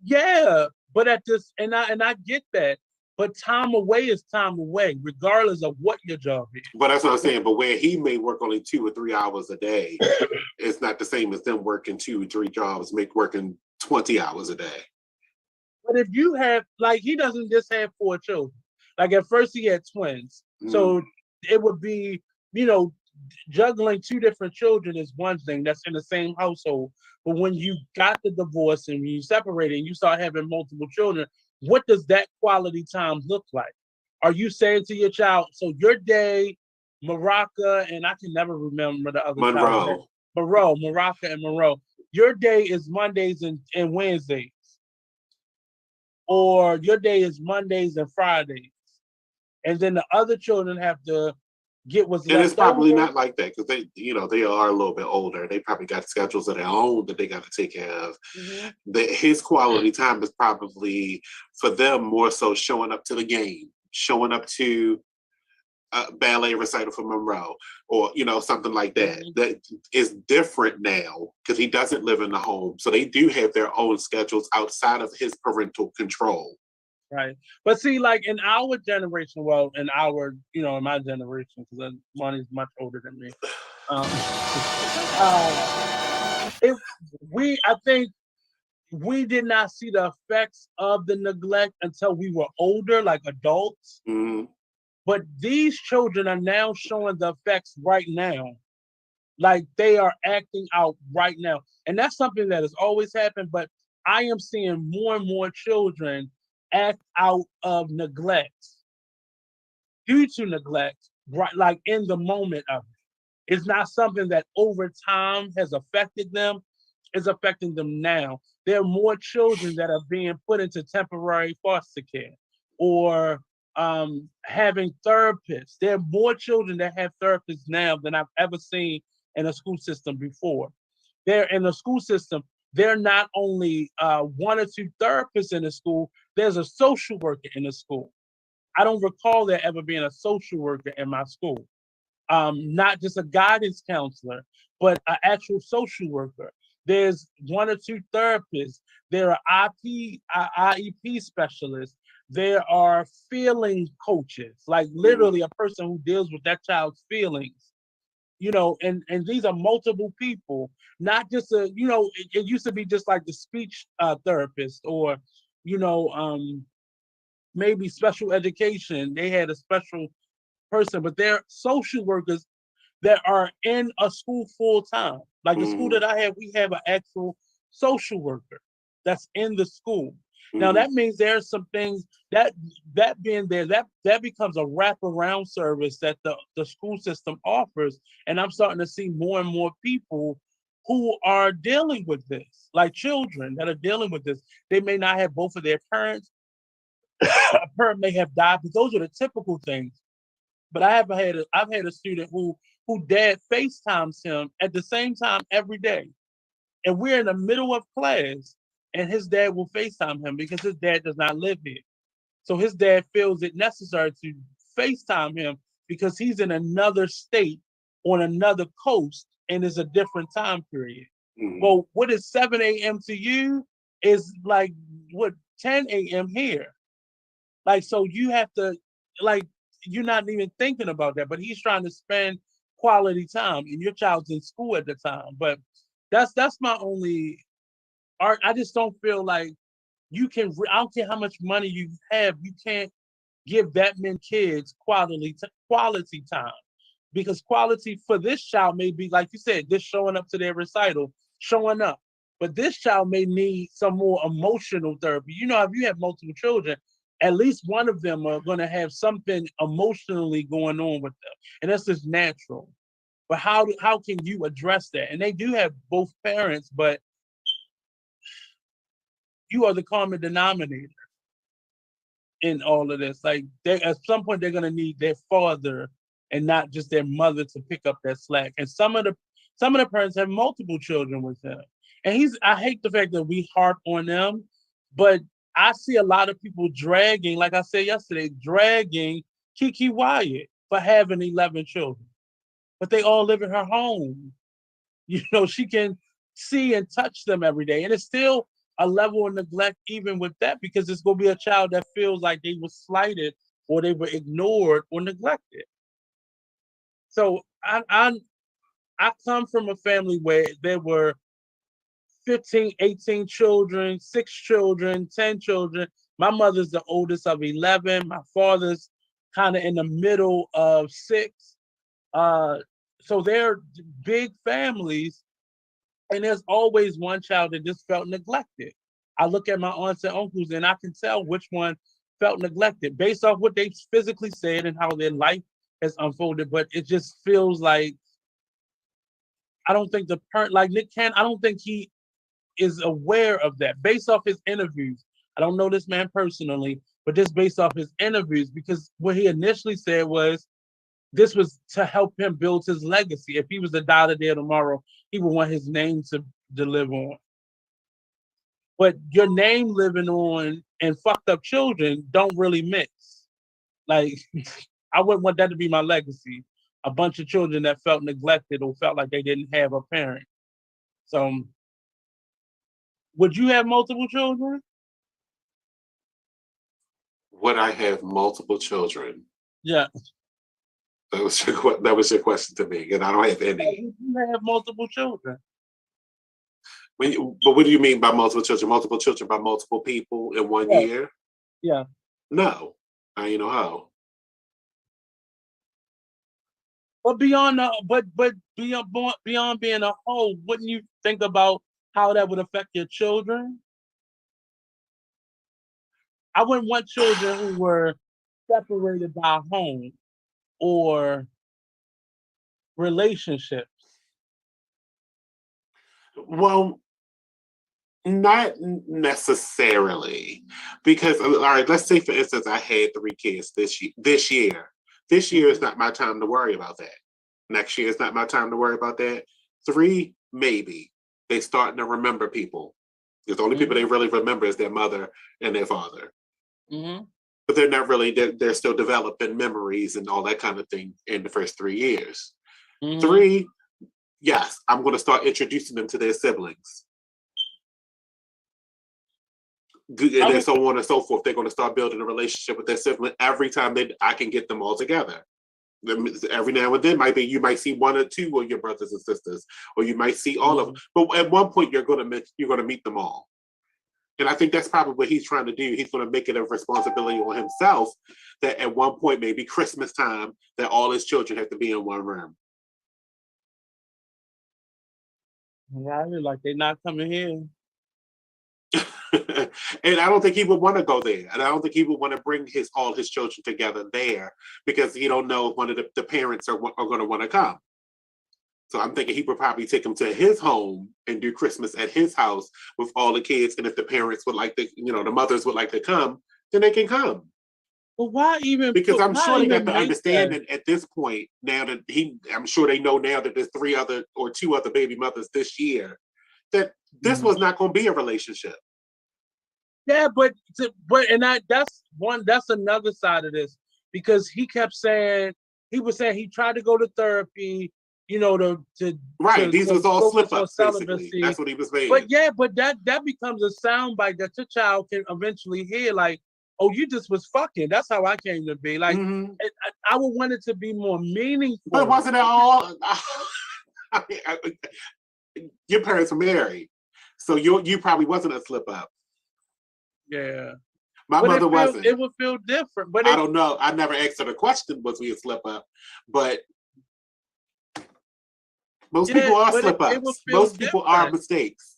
yeah, but at this, and I get that, but time away is time away, regardless of what your job is. But that's what I'm saying. But where he may work only 2 or 3 hours a day, it's not the same as them working 2 or 3 jobs, working 20 hours a day. But if you have, like, he doesn't just have 4 children. Like, at first he had twins. So it would be, juggling 2 different children is one thing that's in the same household. But when you got the divorce and you separated and you start having multiple children, what does that quality time look like? Are you saying to your child, so your day, Maraca, and I can never remember the other child. Maraca and Monroe. Your day is Mondays and Wednesdays. Or your day is Mondays and Fridays. And then the other children have to get what's left over. And it's probably not like that because they are a little bit older. They probably got schedules of their own that they got to take care of. Mm-hmm. His quality time is probably for them more so showing up to the game, showing up to a ballet recital for Monroe, or something like that. Mm-hmm. That is different now because he doesn't live in the home, so they do have their own schedules outside of his parental control. Right. But see, like in our generation, well, in my generation, because Monty's much older than me. I think we did not see the effects of the neglect until we were older, like adults. Mm-hmm. But these children are now showing the effects right now. Like they are acting out right now. And that's something that has always happened, but I am seeing more and more children act out of neglect, due to neglect, right? Like in the moment of it. It's not something that over time has affected them. It's affecting them now. There are more children that are being put into temporary foster care or having therapists. There are more children that have therapists now than I've ever seen in a school system before. They're in the school system. They're not only 1 or 2 therapists in the school, there's a social worker in the school. I don't recall there ever being a social worker in my school. Not just a guidance counselor, but an actual social worker. There's 1 or 2 therapists. There are IEP specialists. There are feeling coaches, like literally a person who deals with that child's feelings. and these are multiple people, not just it used to be just like the speech therapist or, you know, maybe special education. They had a special person, but they're social workers that are in a school full time. Like the school that I have, we have an actual social worker that's in the school. Now that means there's some things that being there, that becomes a wraparound service that the school system offers. And I'm starting to see more and more people who are dealing with this, like children that are dealing with this. They may not have both of their parents. A parent may have died, but those are the typical things. But I've had a student who dad FaceTimes him at the same time every day. And we're in the middle of class, and his dad will FaceTime him because his dad does not live here. So his dad feels it necessary to FaceTime him because he's in another state on another coast and is a different time period. Well, what is 7 a.m. to you is like what 10 a.m. here. Like, so you have to, like, you're not even thinking about that, but he's trying to spend quality time, and your child's in school at the time. But that's my only art. I just don't feel like you can. I don't care how much money you have, you can't give that many kids quality time, because quality for this child may be like you said, just showing up to their recital, showing up. But this child may need some more emotional therapy. You know, if you have multiple children, at least one of them are going to have something emotionally going on with them, and that's just natural. But how can you address that? And they do have both parents, but you are the common denominator in all of this. Like, at some point, they're going to need their father and not just their mother to pick up that slack. And some of the parents have multiple children with them. And I hate the fact that we harp on them, but I see a lot of people dragging, like I said yesterday, dragging Kiki Wyatt for having 11 children. But they all live in her home. You know, she can see and touch them every day. And it's still a level of neglect even with that, because it's going to be a child that feels like they were slighted or they were ignored or neglected. So I come from a family where there were 15, 18 children, 6 children, 10 children. My mother's the oldest of 11. My father's kind of in the middle of 6. So they're big families, and there's always one child that just felt neglected. I look at my aunts and uncles, and I can tell which one felt neglected based off what they physically said and how their life has unfolded. But it just feels like, I don't think the parent, like Nick Cannon, I don't think he is aware of that based off his interviews. I don't know this man personally, but just based off his interviews, because what he initially said was this was to help him build his legacy. If he was to die today or tomorrow, he would want his name to live on. But your name living on and fucked up children don't really mix. Like, I wouldn't want that to be my legacy. A bunch of children that felt neglected or felt like they didn't have a parent. So, would you have multiple children? Would I have multiple children? Yeah. That was your question to me, and I don't have any. Would you have multiple children? But what do you mean by multiple children? Multiple children by multiple people in one year? Yeah. No, I ain't know how. But beyond being a whole, wouldn't you think about how that would affect your children? I wouldn't want children who were separated by a home or relationships. Well, not necessarily, because all right, let's say for instance I had 3 kids this year. This year is not my time to worry about that. Next year is not my time to worry about that. 3, maybe. They starting to remember people. Because the only people they really remember is their mother and their father. But they're not really, they're still developing memories and all that kind of thing in the first 3 years. 3, yes, I'm going to start introducing them to their siblings. And then so on and so forth. They're going to start building a relationship with their sibling every time I can get them all together. Every now and then, you might see one or two of your brothers and sisters, or you might see all of them. But at one point, you're going to meet them all. And I think that's probably what he's trying to do. He's going to make it a responsibility on himself that at one point, maybe Christmas time, that all his children have to be in one room. Yeah, like they're not coming here. And I don't think he would want to go there. And I don't think he would want to bring all his children together there because he don't know if one of the parents are going to want to come. So I'm thinking he would probably take them to his home and do Christmas at his house with all the kids. And if the parents would like to, the mothers would like to come, then they can come. Well, why even? Because I'm sure they got to understand that at this point, now that I'm sure they know now that there's two other baby mothers this year, that this was not going to be a relationship. Yeah, that's another side of this, because he kept saying, he tried to go to therapy, these was all slip-ups, basically. That's what he was saying. But that becomes a soundbite that your child can eventually hear, like, oh, you just was fucking. That's how I came to be. Like, I would want it to be more meaningful. But wasn't it all? Your parents were married, so you probably wasn't a slip-up. Yeah. My mother wasn't. It would feel different. But I don't know. I never asked her the question, was we a slip-up? But most people are slip-ups. Most people are mistakes.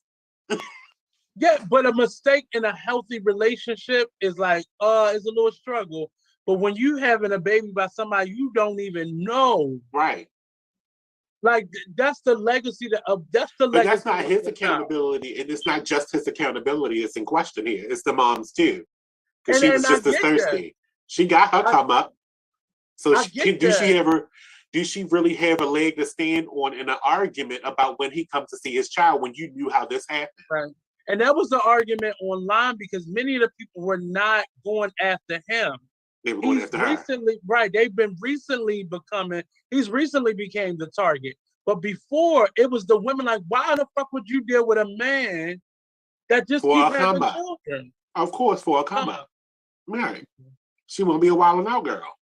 Yeah, but a mistake in a healthy relationship is like, it's a little struggle. But when you having a baby by somebody you don't even know, right? Like that's the legacy But that's not his accountability, and it's not just his accountability. It's in question here. It's the mom's too, because she was just as thirsty. That. She got her come up. So do she really have a leg to stand on in an argument about when he comes to see his child when you knew how this happened? Right. And that was the argument online because many of the people were not going after him. They were going after her. He's recently became the target. But before, it was the women like, why the fuck would you deal with a man that just keep having children? Of course, for a come up. Right. She won't be a wild and out girl.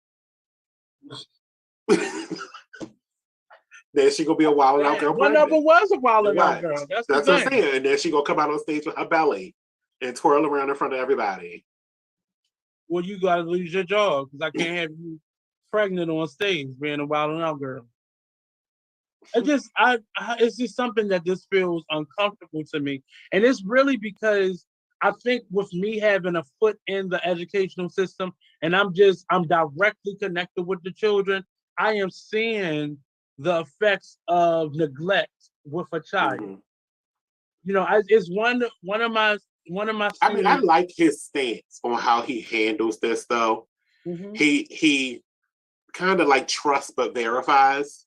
Then she gonna be a wild and out girl. One of them was a wild and out girl. That's what I'm saying. And then she gonna come out on stage with her belly and twirl around in front of everybody. Well, you gotta lose your job because I can't have you pregnant on stage being a wild and out girl. It's just something that just feels uncomfortable to me, and it's really because I think with me having a foot in the educational system, and I'm directly connected with the children, I am seeing the effects of neglect with a child. Mm-hmm. It's one of my. I mean, I like his stance on how he handles this, though. Mm-hmm. He kind of like trusts but verifies.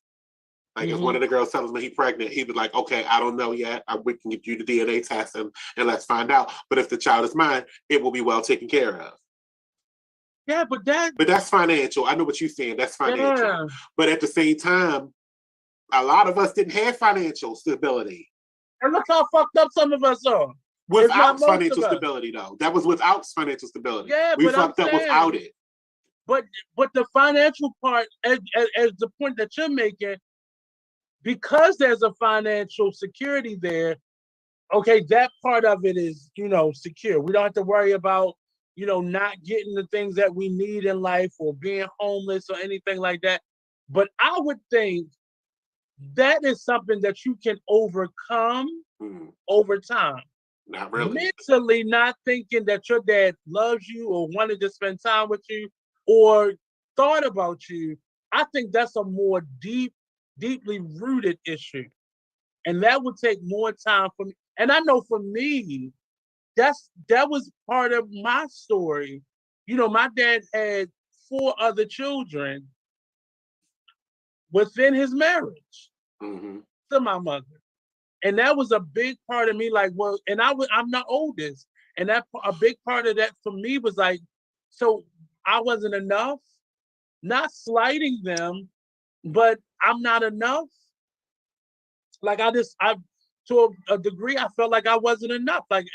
Like if one of the girls tells me he's pregnant, he was like, "Okay, I don't know yet. We can get you the DNA test and let's find out. But if the child is mine, it will be well taken care of." Yeah, but that's financial. I know what you're saying. That's financial. Yeah. But at the same time, a lot of us didn't have financial stability. And look how fucked up some of us are. Without financial stability, though. That was without financial stability. Yeah, we fucked up without it. But the financial part, as the point that you're making, because there's a financial security there, okay, that part of it is, secure. We don't have to worry about, not getting the things that we need in life or being homeless or anything like that. But I would think that is something that you can overcome over time. Not really. Mentally not thinking that your dad loves you or wanted to spend time with you or thought about you. I think that's a more deeply rooted issue. And that would take more time for me. And I know for me, that was part of my story. My dad had 4 other children within his marriage to my mother. And that was a big part of me, like, well, and I'm the oldest. And that a big part of that for me was like, so I wasn't enough, not slighting them, but I'm not enough. Like to a degree, I felt like I wasn't enough. Like,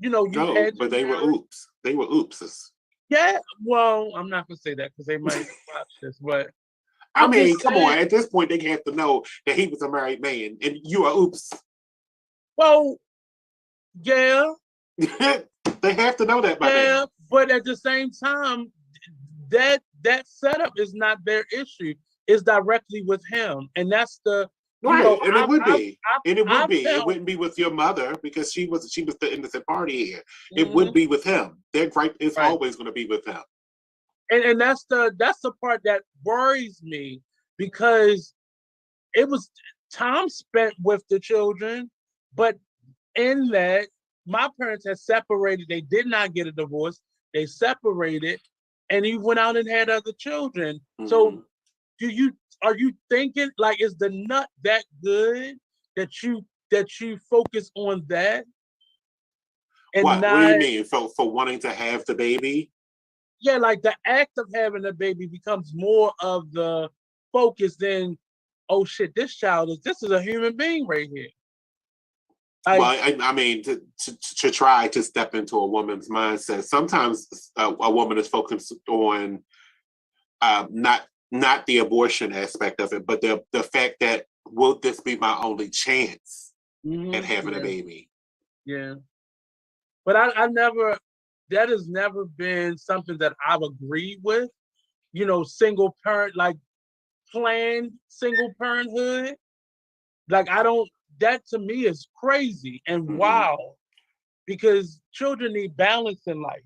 but they were oops. They were oopses. Yeah, well, I'm not gonna say that because they might watch this, but I mean, come on. At this point, they have to know that he was a married man, and you are oops. Well, yeah. They have to know that by now. But at the same time, that setup is not their issue. It's directly with him, and that's the right. And it would be. It wouldn't be with your mother because she was the innocent party here. It would be with him. Their gripe is always going to be with him. And that's the part that worries me because it was time spent with the children, but in that my parents had separated. They did not get a divorce. They separated, and he went out and had other children. Mm-hmm. So, are you thinking like is the nut that good that you focus on that? And what do you mean for wanting to have the baby? Yeah, like the act of having a baby becomes more of the focus than, oh shit, this is a human being right here. Well, I mean, to try to step into a woman's mindset, sometimes a woman is focused on not the abortion aspect of it, but the fact that will this be my only chance at having a baby? Yeah, but I never. That has never been something that I've agreed with. Single parent, like planned single parenthood. Like I don't. That to me is crazy and wild because children need balance in life.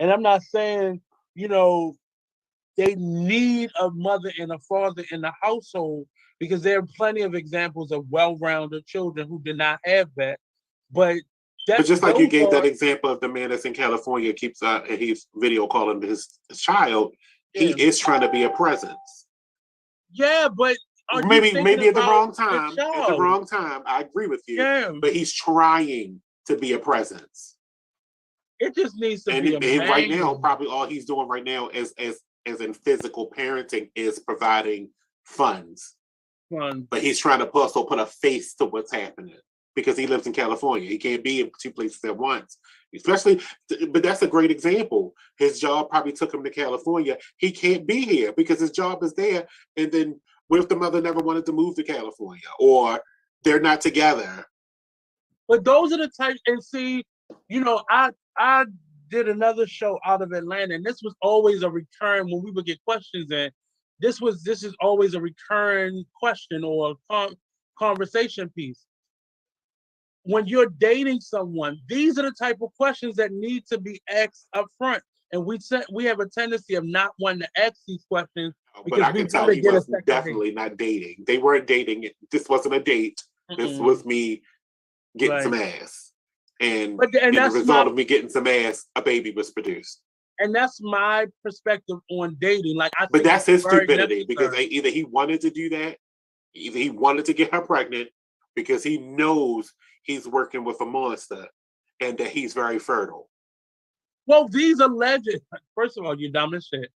And I'm not saying, they need a mother and a father in the household because there are plenty of examples of well-rounded children who did not have that. But just like you gave that example of the man that's in California and he's video calling his child, he is trying to be a presence. Yeah, but maybe at the wrong time. At the wrong time, I agree with you. Yeah. But he's trying to be a presence. It just needs to be. And right now, probably all he's doing right now is as in physical parenting is providing funds. But he's trying to also put a face to what's happening. Because he lives in California. He can't be in two places at once. But that's a great example. His job probably took him to California. He can't be here because his job is there. And then what if the mother never wanted to move to California? Or they're not together? But those are the types, and see, I did another show out of Atlanta, and this was always a recurring when we would get questions in. This is always a recurring question or conversation piece. When you're dating someone, these are the type of questions that need to be asked up front. And we have a tendency of not wanting to ask these questions because but I can tell he was definitely not dating. They weren't dating. This wasn't a date. This was me getting some ass. And the result of me getting some ass, a baby was produced. And that's my perspective on dating. But that's his stupidity because either he wanted to do that, either he wanted to get her pregnant because he knows he's working with a monster and that he's very fertile. Well, these alleged, first of all, you're dumb as shit.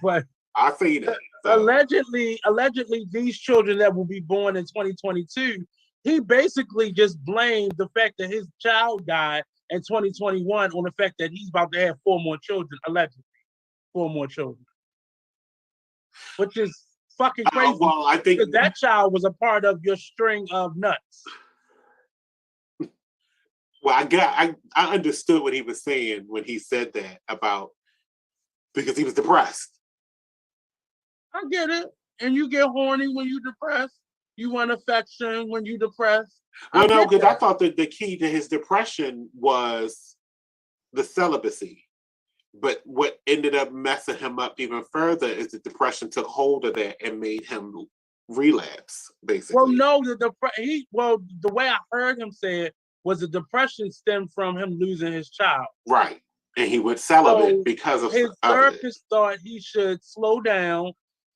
But I see that. So. Allegedly, these children that will be born in 2022, he basically just blamed the fact that his child died in 2021 on the fact that he's about to have 4 more children, allegedly. 4 more children. Which is fucking crazy. Well, I think that child was a part of your string of nuts. Well, I understood what he was saying when he said that about because he was depressed. I get it. And you get horny when you're depressed. You want affection when you're depressed. Well, no, because I thought that the key to his depression was the celibacy. But what ended up messing him up even further is the depression took hold of that and made him relapse, basically. Well, no, the way I heard him say it was the depression stemmed from him losing his child. Right. And he went celibate because of his therapist thought he should slow down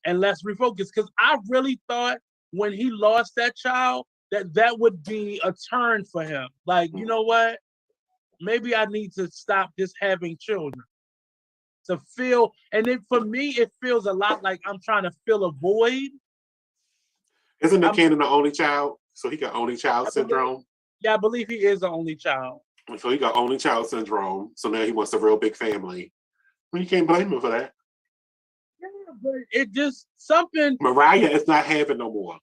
and let's refocus. Because I really thought when he lost that child, that would be a turn for him. Like, you know what? Maybe I need to stop just having children. To feel, and then for me, it feels a lot like I'm trying to fill a void. Isn't the Cannon the only child? So he got only child syndrome? Yeah, I believe he is the only child. So he got only child syndrome. So now he wants a real big family. Well, you can't blame him for that. Yeah, but it just something. Mariah is not having no more.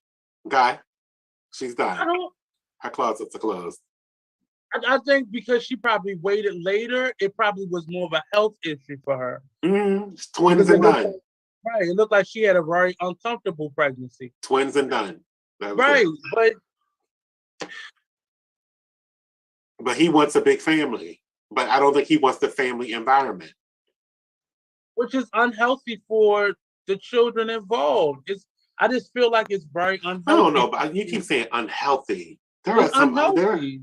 Okay, she's I done. don't. Her closets are closed. I think because she probably waited later, it probably was more of a health issue for her. Twins and done. Right. It looked like she had a very uncomfortable pregnancy. Twins and done. Right. But he wants a big family. But I don't think he wants the family environment. Which is unhealthy for the children involved. I just feel like it's very unhealthy. I don't know, but you keep saying unhealthy. There it's are some unhealthy.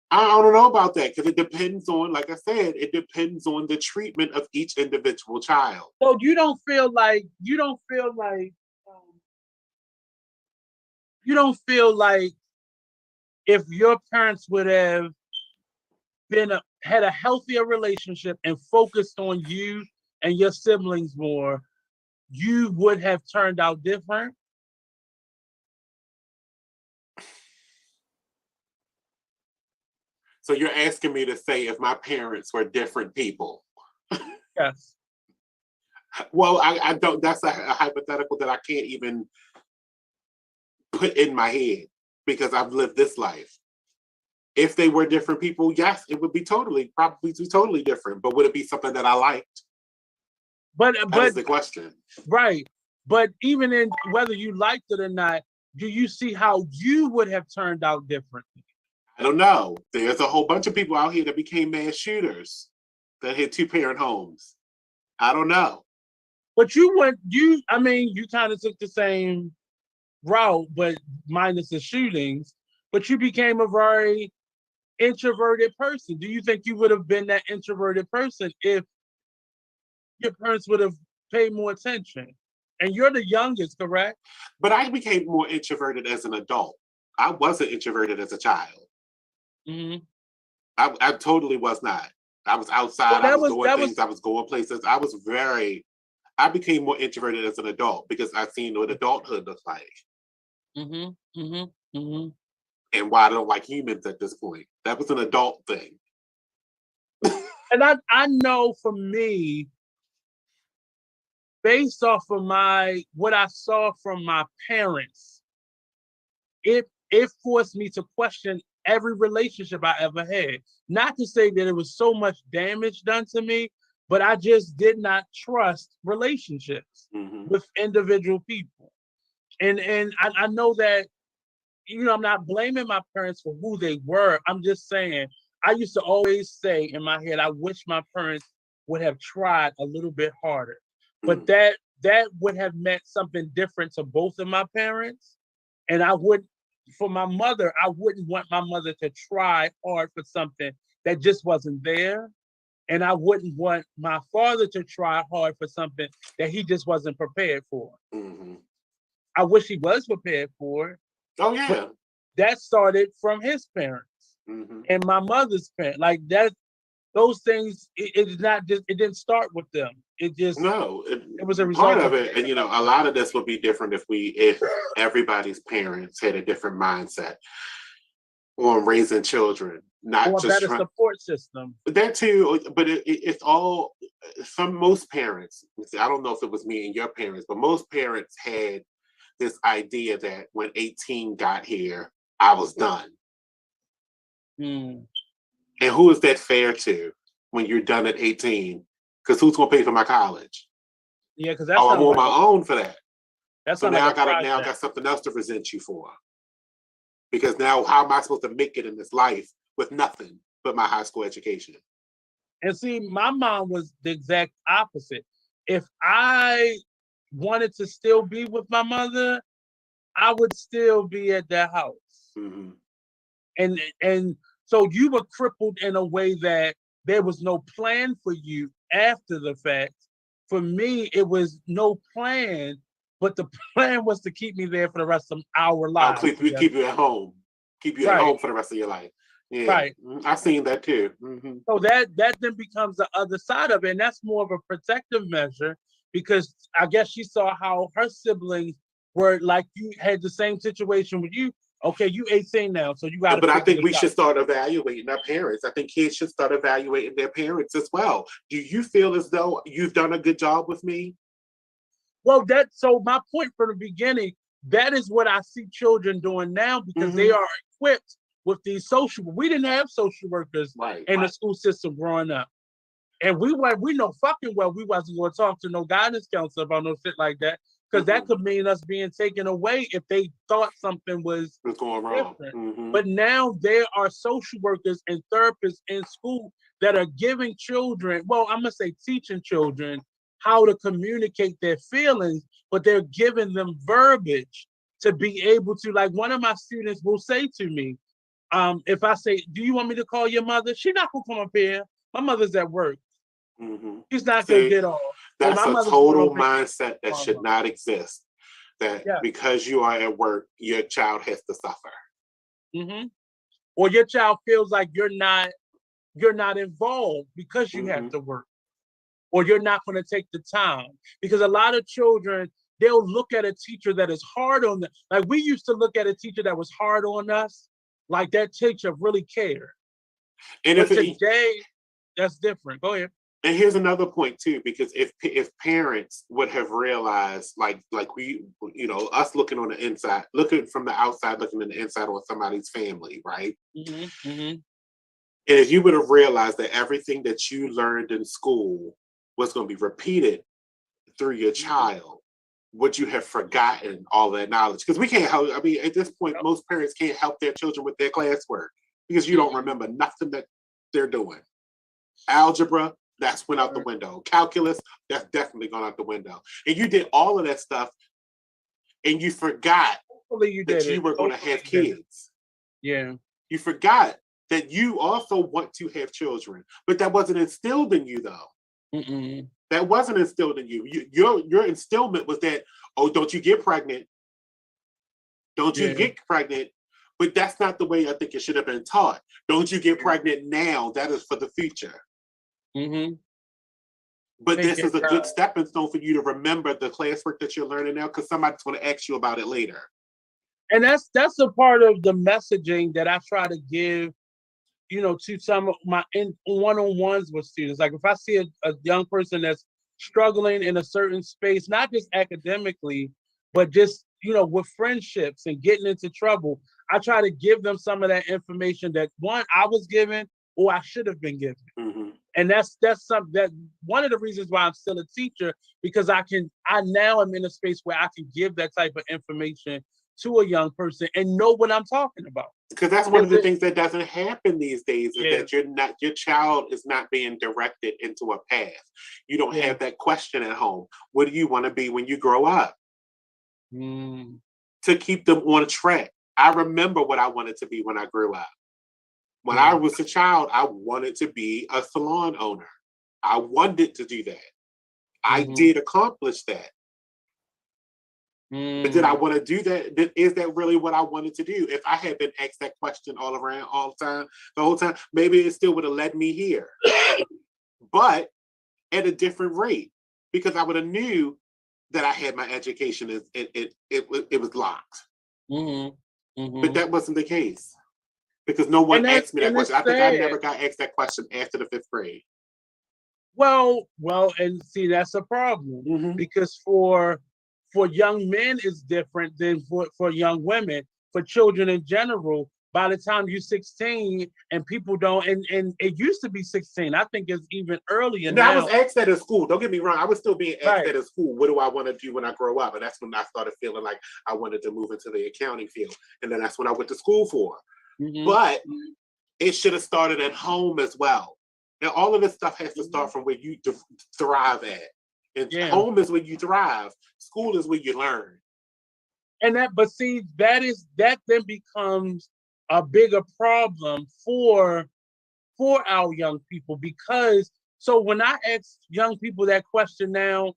I don't know about that because it depends on, like I said, it depends on the treatment of each individual child. So you don't feel like if your parents would have had a healthier relationship and focused on you and your siblings more, you would have turned out different? So you're asking me to say if my parents were different people? Yes. Well, I don't. That's a hypothetical that I can't even put in my head because I've lived this life. If they were different people, yes, it would be probably totally different. But would it be something that I liked? That is the question. Right. But even in whether you liked it or not, do you see how you would have turned out differently? I don't know. There's a whole bunch of people out here that became mass shooters that had 2-parent homes. I don't know. But you kind of took the same route, but minus the shootings, but you became a very introverted person. Do you think you would have been that introverted person if your parents would have paid more attention? And you're the youngest, correct? But I became more introverted as an adult. I wasn't introverted as a child. Mm-hmm. I totally was not. I was outside. I was doing things. I was going places. I became more introverted as an adult because I've seen what adulthood looks like. Mm-hmm. Mm-hmm. Mm-hmm. And why I don't like humans at this point. That was an adult thing. And I know for me, based off of what I saw from my parents, it forced me to question every relationship I ever had. Not to say that it was so much damage done to me, but I just did not trust relationships with individual people. And I know that, I'm not blaming my parents for who they were. I'm just saying, I used to always say in my head, I wish my parents would have tried a little bit harder. But that would have meant something different to both of my parents. And for my mother, I wouldn't want my mother to try hard for something that just wasn't there. And I wouldn't want my father to try hard for something that he just wasn't prepared for. Mm-hmm. I wish he was prepared for it. Oh, yeah. But that started from his parents and my mother's parents. Like that, those things, it didn't start with them. It was a result part of it. And, a lot of this would be different if everybody's parents had a different mindset on raising children. Not or just better support system. That too, but it's all most parents. I don't know if it was me and your parents, but most parents had this idea that when 18 got here, I was done. And who is that fair to when you're done at 18? Because who's gonna pay for my college? Yeah, because that's I'm on my own for that. That's so now I got something else to resent you for. Because now how am I supposed to make it in this life with nothing but my high school education? And see, my mom was the exact opposite. If I wanted to still be with my mother, I would still be at their house. And so you were crippled in a way that there was no plan for you after the fact. For me, it was no plan, but the plan was to keep me there for the rest of our lives. Keep you at home. Keep you at home for the rest of your life. Yeah, right. I've seen that too. So that then becomes the other side of it, and that's more of a protective measure because I guess she saw how her siblings were like you had the same situation with you. Okay, you 18 now, so you got to. But I think we should start evaluating our parents. I think kids should start evaluating their parents as well. Do you feel as though you've done a good job with me? Well, so my point from the beginning, that is what I see children doing now because they are equipped with these we didn't have social workers in the school system growing up. And we know fucking well we wasn't going to talk to no guidance counselor about no shit like that because that could mean us being taken away if they thought something was going wrong. But now there are social workers and therapists in school that are giving children, well, I'm going to say teaching children how to communicate their feelings, but they're giving them verbiage to be able to, like one of my students will say to me, if I say, do you want me to call your mother? She's not going to come up here. My mother's at work. She's not going to get off. That's a total mindset that should not exist. That because you are at work, your child has to suffer. Or your child feels like you're not involved because you have to work. Or you're not going to take the time. Because a lot of children, they'll look at a teacher that is hard on them. Like we used to look at a teacher that was hard on us, like that teacher really cared. And but today, that's different. Go ahead. And here's another point too, because if parents would have realized, like we, us looking on the inside, looking from the outside, looking in the inside on somebody's family, right? And if you would have realized that everything that you learned in school was going to be repeated through your child, would you have forgotten all that knowledge? Because we can't help. I mean, at this point, most parents can't help their children with their classwork because you don't remember nothing that they're doing. Algebra, that's went out the window. Calculus, that's definitely gone out the window. And you did all of that stuff and you forgot that you were going to have kids. Yeah. You forgot that you also want to have children, but that wasn't instilled in you though. That wasn't instilled in you. Your instillment was that, oh, don't you get pregnant. Don't you get pregnant. But that's not the way I think it should have been taught. Don't you get pregnant now. That is for the future. But this is a good stepping stone for you to remember the classwork that you're learning now because somebody's going to ask you about it later. And that's a part of the messaging that I try to give, to some of my one-on-ones with students. Like if I see a young person that's struggling in a certain space, not just academically, but just, with friendships and getting into trouble, I try to give them some of that information that one, I was given or I should have been given. And that's something that one of the reasons why I'm still a teacher, because I now am in a space where I can give that type of information to a young person and know what I'm talking about. Because that's one of the things that doesn't happen these days is that your child is not being directed into a path. You don't have that question at home. What do you want to be when you grow up? To keep them on a track. I remember what I wanted to be when I grew up. When I was a child, I wanted to be a salon owner. I wanted to do that. I did accomplish that. But did I want to do that? Is that really what I wanted to do? If I had been asked that question the whole time, maybe it still would have led me here. But at a different rate, because I would have knew that I had my education. It was locked. But that wasn't the case. Because no one asked me that question. I think I never got asked that question after the 5th grade. Well, and see, that's a problem. Because for young men, it's different than for young women. For children in general, by the time you're 16 and people don't, and it used to be 16. I think it's even earlier now. I was asked that at school. Don't get me wrong. I was still being asked that at school. What do I want to do when I grow up? And that's when I started feeling like I wanted to move into the accounting field. And then that's what I went to school for. But it should have started at home as well. And all of this stuff has to start from where you thrive at. And home is where you thrive. School is where you learn. And that then becomes a bigger problem for our young people, because so when I ask young people that question now,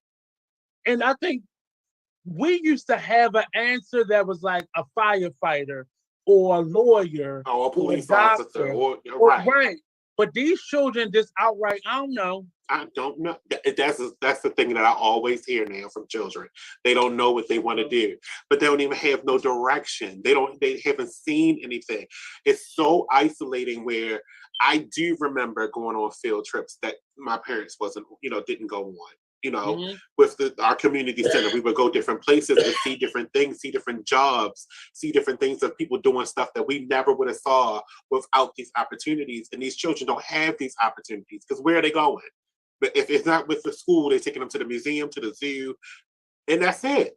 and I think we used to have an answer that was like a firefighter or a lawyer or a police doctor, officer, right. But these children just outright, I don't know. I don't know. That's the thing that I always hear now from children. They don't know what they want to do, but they don't even have no direction. They haven't seen anything. It's so isolating. Where I do remember going on field trips that my parents didn't go on. you know, with our community center. We would go different places and see different things, see different jobs, see different things of people doing stuff that we never would have saw without these opportunities. And these children don't have these opportunities because where are they going? But if it's not with the school, they're taking them to the museum, to the zoo, and that's it.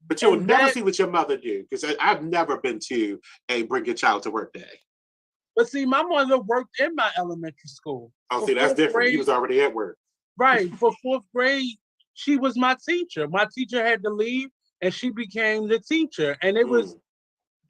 But you'll never see what your mother do, because I've never been to a bring your child to work day. But see, my mother worked in my elementary school. Oh, see, that's different. He was already at work. Right. For 4th grade, she was my teacher. My teacher had to leave, and she became the teacher. And it was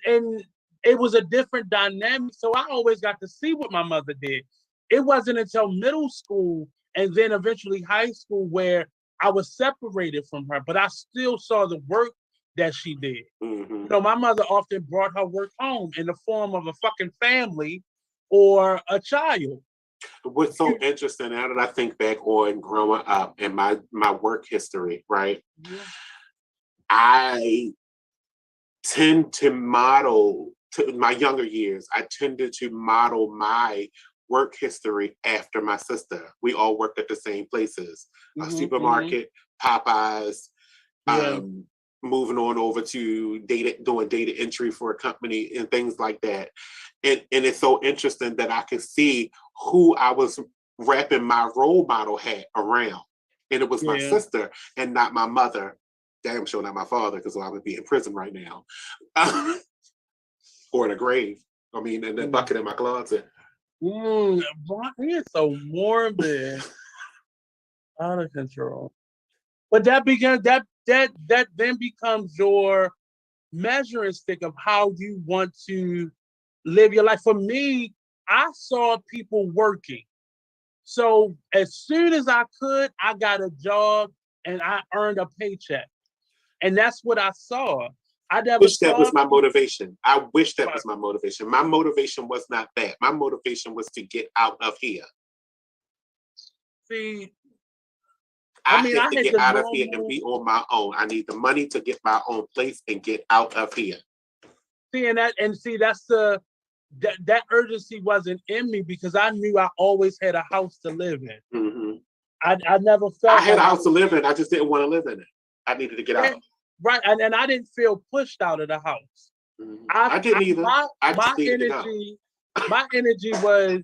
a different dynamic. So I always got to see what my mother did. It wasn't until middle school and then eventually high school where I was separated from her, but I still saw the work that she did. You know, my mother often brought her work home in the form of a fucking family or a child. What's so interesting, now that I think back on growing up and my work history, right? I tend to model, to my younger years, I tended to model my work history after my sister. We all worked at the same places, a supermarket, Popeyes, moving on over to doing data entry for a company and things like that. And it's so interesting that I could see who I was wrapping my role model hat around. And it was my sister and not my mother. Damn sure not my father, because I would be in prison right now. Or in a grave. I mean, in the bucket in my closet. He is so morbid. Out of control. But that then becomes your measuring stick of how you want to live your life. For me, I saw people working. So as soon as I could, I got a job and I earned a paycheck. And that's what I saw. I wish that was my motivation. I wish that was my motivation. My motivation was not that. My motivation was to get out of here. See, I have to get out of here and be on my own. I need the money to get my own place and get out of here. That's that urgency wasn't in me because I knew I always had a house to live in. I never felt I had a house to live in. I just didn't want to live in it. I needed to get out. Right, and I didn't feel pushed out of the house. I didn't either. My energy was,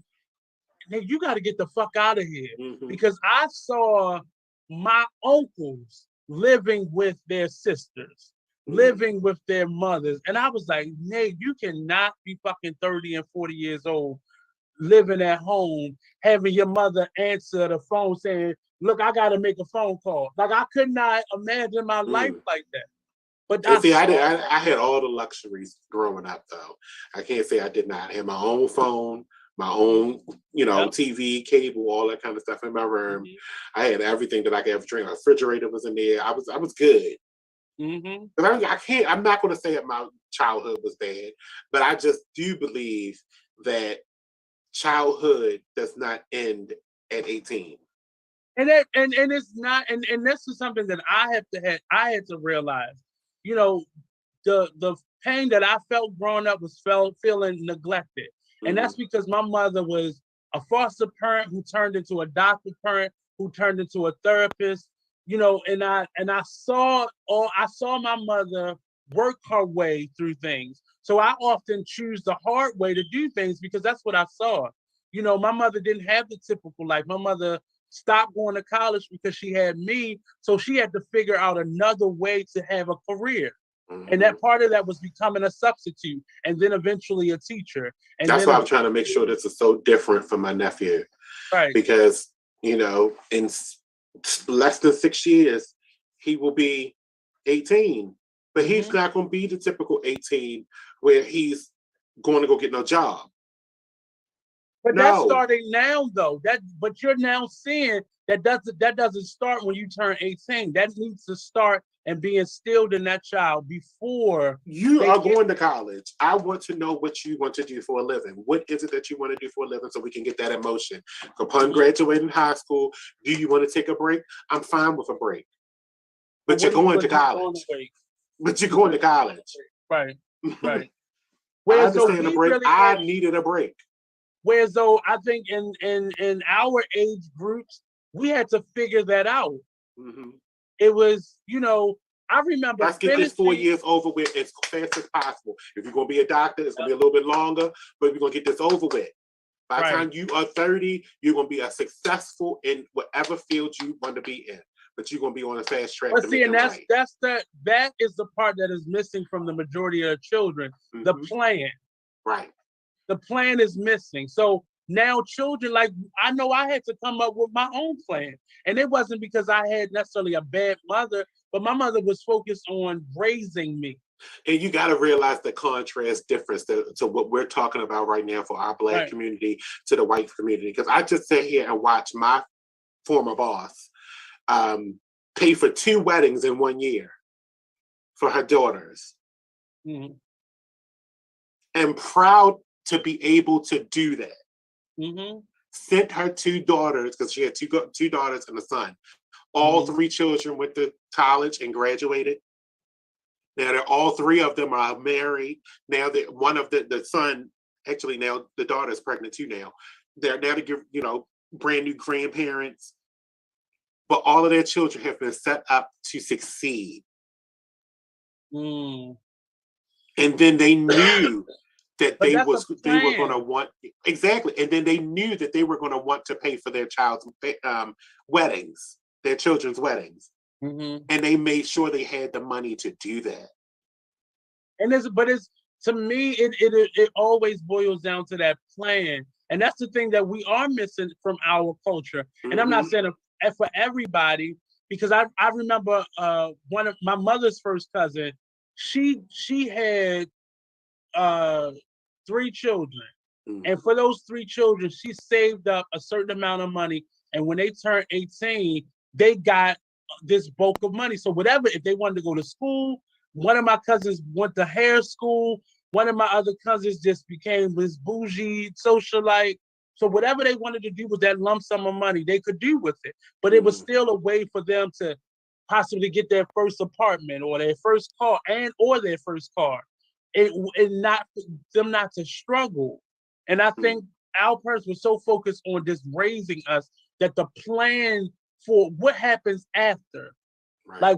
hey, you got to get the fuck out of here. Because I saw my uncles living with their sisters, living with their mothers. And I was like, Nate, you cannot be fucking 30 and 40 years old, living at home, having your mother answer the phone saying, look, I got to make a phone call. Like, I could not imagine my life like that. But I had all the luxuries growing up, though. I can't say I did not. I had my own phone, my own, TV, cable, all that kind of stuff in my room. I had everything that I could ever drink. My refrigerator was in there. I was good. But I'm not going to say that my childhood was bad, but I just do believe that childhood does not end at 18. And it's not, and this is something that I had to realize. The pain that I felt growing up was feeling neglected. And that's because my mother was a foster parent who turned into a adoptive parent, who turned into a therapist, and I saw my mother work her way through things. So I often choose the hard way to do things because that's what I saw. My mother didn't have the typical life. My mother stopped going to college because she had me. So she had to figure out another way to have a career. And that part of that was becoming a substitute and then eventually a teacher. And that's why I'm trying to make sure this is so different for my nephew. Right. Because, in less than 6 years, he will be 18. But he's not going to be the typical 18 where he's going to go get no job. But that's starting now, though. But you're now seeing that doesn't start when you turn 18. That needs to start and be instilled in that child before you are going to college. I want to know what you want to do for a living. What is it that you want to do for a living so we can get that emotion? Upon graduating high school, do you want to take a break? I'm fine with a break. But you're going to college. But you're going to college. Right. I understand a break. I needed a break. Whereas though I think in our age groups, we had to figure that out. Mm-hmm. It was, I remember let's get this 4 years over with as fast as possible. If you're gonna be a doctor, it's gonna be a little bit longer, but we're gonna get this over with. By the time you are 30, you're gonna be successful in whatever field you want to be in. But you're gonna be on a fast track. But see, and that is the part that is missing from the majority of children. Mm-hmm. The plan. Right. The plan is missing. So now children, like, I know I had to come up with my own plan. And it wasn't because I had necessarily a bad mother, but my mother was focused on raising me. And you got to realize the contrast difference to what we're talking about right now for our Black community to the white community. Because I just sat here and watched my former boss pay for 2 weddings in 1 year for her daughters. Mm-hmm. And proud to be able to do that. Mm-hmm. Sent her 2 daughters, because she had two daughters and a son. All 3 children went to college and graduated. Now they're all 3 of them are married. Now that one of the son, actually now the daughter's pregnant too now. They're now to give, brand new grandparents. But all of their children have been set up to succeed. Mm. And then they knew that they were going to want, exactly. And then they knew that they were going to want to pay for their child's weddings, their children's weddings. Mm-hmm. And they made sure they had the money to do that. And to me, it always boils down to that plan. And that's the thing that we are missing from our culture. Mm-hmm. And I'm not saying for everybody, because I remember one of my mother's first cousin, she had 3 children. Mm-hmm. And for those 3 children, she saved up a certain amount of money. And when they turned 18, they got this bulk of money. So whatever, if they wanted to go to school, one of my cousins went to hair school. One of my other cousins just became this bougie socialite. So whatever they wanted to do with that lump sum of money, they could do with it. But it was still a way for them to possibly get their first apartment or their first car or their first car. And not them not to struggle. And I think our parents were so focused on just raising us that the plan for what happens after, like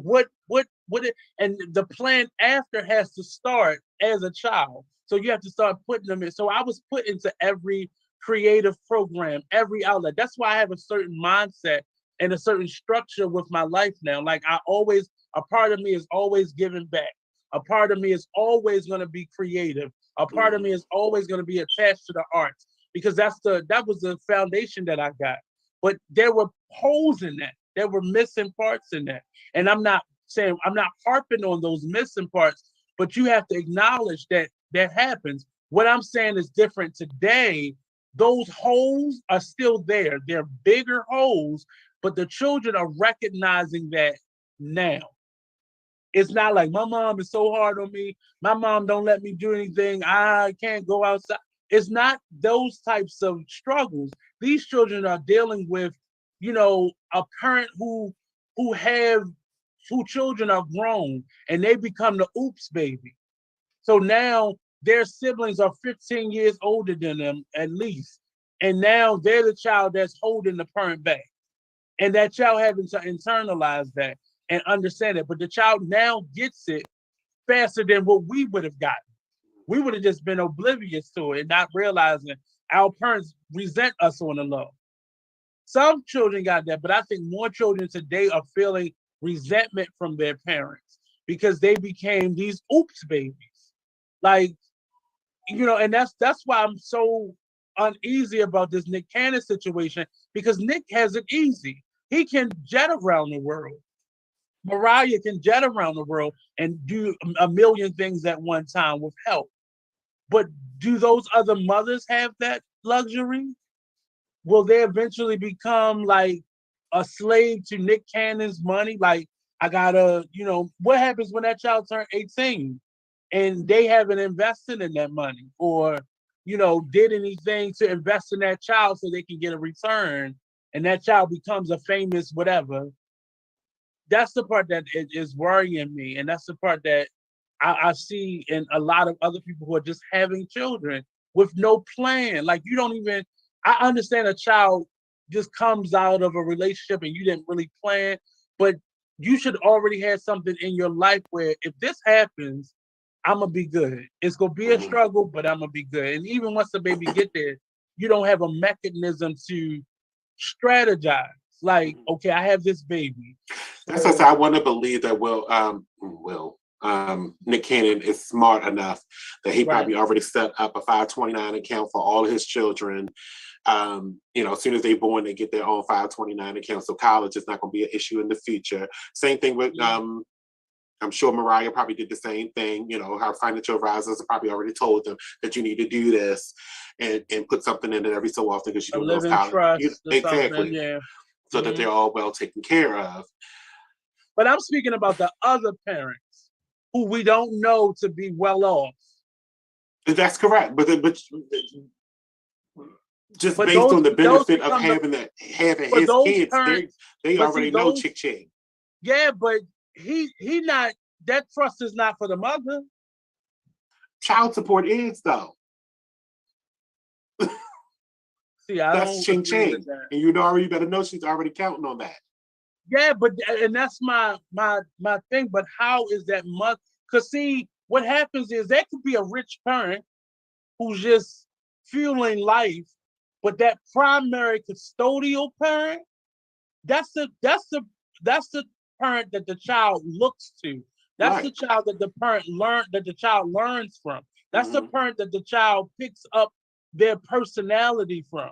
and the plan after has to start as a child. So you have to start putting them in. So I was put into every creative program, every outlet. That's why I have a certain mindset and a certain structure with my life now. Like a part of me is always giving back. A part of me is always going to be creative. A part of me is always going to be attached to the arts because that was the foundation that I got. But there were holes in that. There were missing parts in that. And I'm not harping on those missing parts, but you have to acknowledge that happens. What I'm saying is different today. Those holes are still there. They're bigger holes, but the children are recognizing that now. It's not like my mom is so hard on me. My mom don't let me do anything. I can't go outside. It's not those types of struggles. These children are dealing with, a parent who children are grown and they become the oops baby. So now their siblings are 15 years older than them at least. And now they're the child that's holding the parent back. And that child having to internalize that and understand it. But the child now gets it faster than what we would have gotten. We would have just been oblivious to it and not realizing our parents resent us on the low. Some children got that, but I think more children today are feeling resentment from their parents because they became these oops babies. Like, and that's why I'm so uneasy about this Nick Cannon situation, because Nick has it easy. He can jet around the world. Mariah can jet around the world and do a million things at one time with help. But do those other mothers have that luxury? Will they eventually become like a slave to Nick Cannon's money? Like, I gotta, what happens when that child turns 18 and they haven't invested in that money or, did anything to invest in that child so they can get a return and that child becomes a famous whatever? That's the part that is worrying me. And that's the part that I see in a lot of other people who are just having children. with no plan. Like you don't even. I understand a child just comes out of a relationship and you didn't really plan, but you should already have something in your life where if this happens, I'm gonna be good. It's gonna be a struggle, but I'm gonna be good. And even once the baby get there, you don't have a mechanism to strategize. Like, okay, I have this baby. That's what I want to believe that Nick Cannon is smart enough that he probably already set up a 529 account for all his children. As soon as they're born, they get their own 529 account. So college is not going to be an issue in the future. Same thing with, I'm sure Mariah probably did the same thing. Her financial advisors probably already told them that you need to do this and put something in it every so often because you don't know if college. Exactly. Yeah. So that they're all well taken care of. But I'm speaking about the other parents who we don't know to be well off. That's correct. But just based on the benefit of having his kids, they already know Chick. Yeah, but he not, that trust is not for the mother. Child support is though. See, that's Ching Ching, and you better know she's already counting on that. Yeah, and that's my thing. But how is that mother? Because see, what happens is there could be a rich parent who's just fueling life, but that primary custodial parent, that's the parent that the child looks to. That's the child that the child learns from. That's the parent that the child picks up their personality from.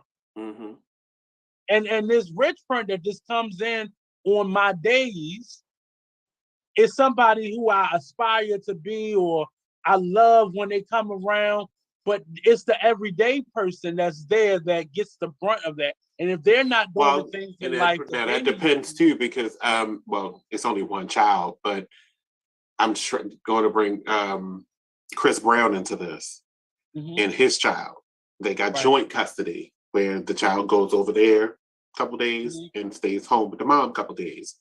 And this rich parent that just comes in on my days is somebody who I aspire to be, or I love when they come around, but it's the everyday person that's there that gets the brunt of that. And if they're not doing the things in life, that depends too, because it's only one child, but I'm going to bring Chris Brown into this and his child. They got joint custody where the child goes over there a couple days and stays home with the mom a couple days.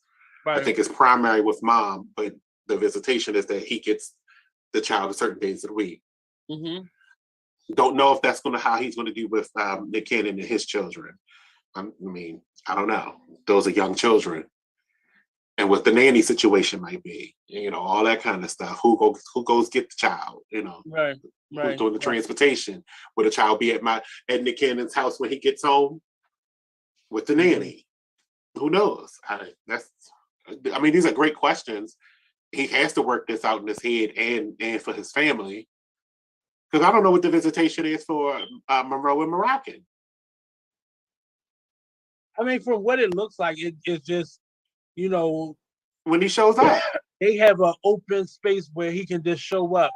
I think it's primary with mom, but the visitation is that he gets the child a certain days of the week. Don't know if that's how he's going to do with Nick Cannon and his children. I don't know. Those are young children. And what the nanny situation might be, all that kind of stuff. Who goes get the child? Who's doing the transportation? Will the child be at Nick Cannon's house when he gets home with the nanny? Who knows? These are great questions. He has to work this out in his head and for his family. Because I don't know what the visitation is for Monroe and Moroccan. From what it looks like, it's just, when he shows up, they have an open space where he can just show up.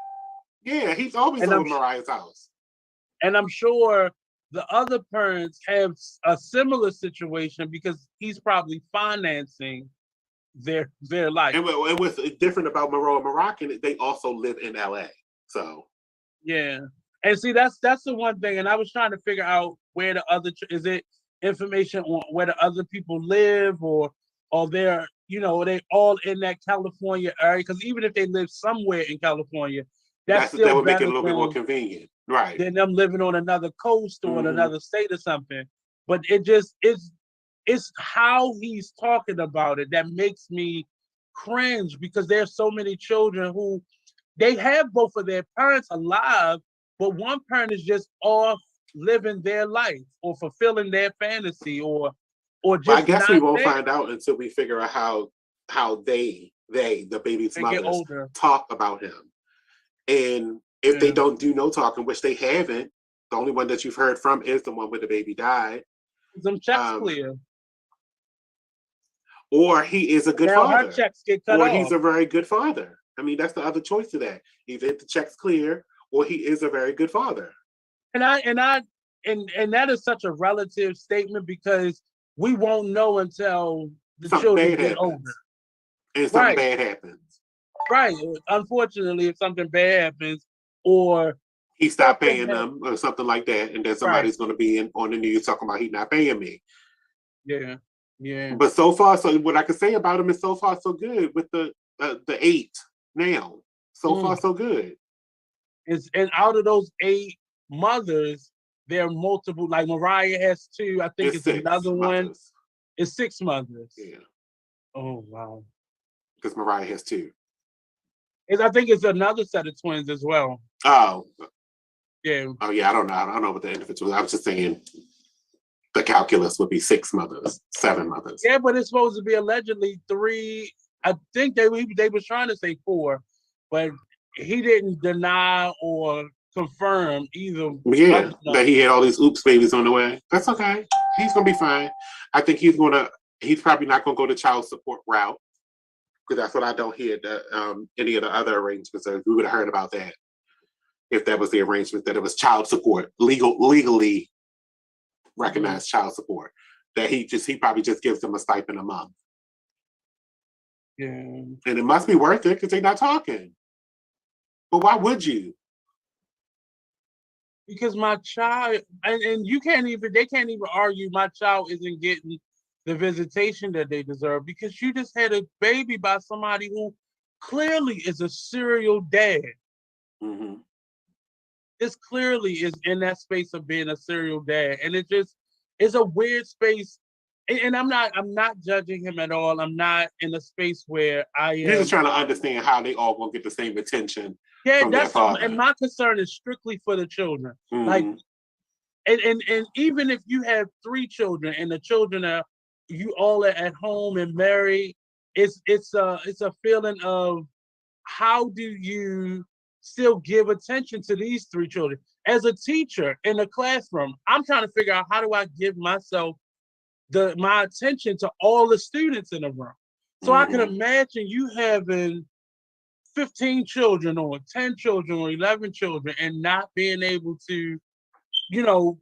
Yeah, he's always over Mariah's house. And I'm sure the other parents have a similar situation because he's probably financing their life. And what's different about Monroe and Moroccan, they also live in LA. So yeah. And see, that's the one thing. And I was trying to figure out where the other is it information on where the other people live, or they're they all in that California area, because even if they live somewhere in California, that would make it a little bit more convenient, right? Than them living on another coast or in another state or something. But it's how he's talking about it that makes me cringe, because there's so many children who they have both of their parents alive, but one parent is just off living their life or fulfilling their fantasy or just. Well, I guess we won't find out until we figure out how they the baby's mothers talk about him. And if they don't do no talking, which they haven't, the only one that you've heard from is the one where the baby died. Some checks clear. Or he is a good father. Her checks get cut off. He's a very good father. That's the other choice to that. Either the check's clear or he is a very good father. And that is such a relative statement, because we won't know until the children get older. And something bad happens. Right. Unfortunately, if something bad happens, or he stopped paying them or something like that, and then somebody's going to be on the news talking about he's not paying me. Yeah. Yeah. But so far, what I can say about him is so far so good with the 8 now. So far so good. And out of those 8, mothers, there are multiple. Like Mariah has 2. I think it's another one. It's 6 mothers. Yeah. Oh wow. Because Mariah has 2. I think it's another set of twins as well. Oh. Yeah. Oh yeah. I don't know. I don't know what the individual. I was just saying. The calculus would be 6 mothers, 7 mothers. Yeah, but it's supposed to be allegedly 3. I think they were trying to say 4, but he didn't deny or confirm either. Yeah, that he had all these oops babies on the way. That's okay. He's gonna be fine. I think he's probably not gonna go the child support route, because that's what I don't hear any of the other arrangements. We would have heard about that if that was the arrangement, that it was child support, legally recognized child support, that he probably just gives them a stipend a month. Yeah. And it must be worth it because they're not talking. But why would you? Because my child, and they can't even argue my child isn't getting the visitation that they deserve, because you just had a baby by somebody who clearly is a serial dad. Mm-hmm. This clearly is in that space of being a serial dad, and it just is a weird space. And I'm not judging him at all. I'm not in a space where I am. You're just trying to understand how they all gonna get the same attention. Yeah, and my concern is strictly for the children. Mm-hmm. Like, and even if you have 3 children and the children are you all are at home and married, it's a feeling of, how do you still give attention to these 3 children? As a teacher in the classroom, I'm trying to figure out, how do I give myself my attention to all the students in the room? So I can imagine you having 15 children or 10 children or 11 children and not being able to,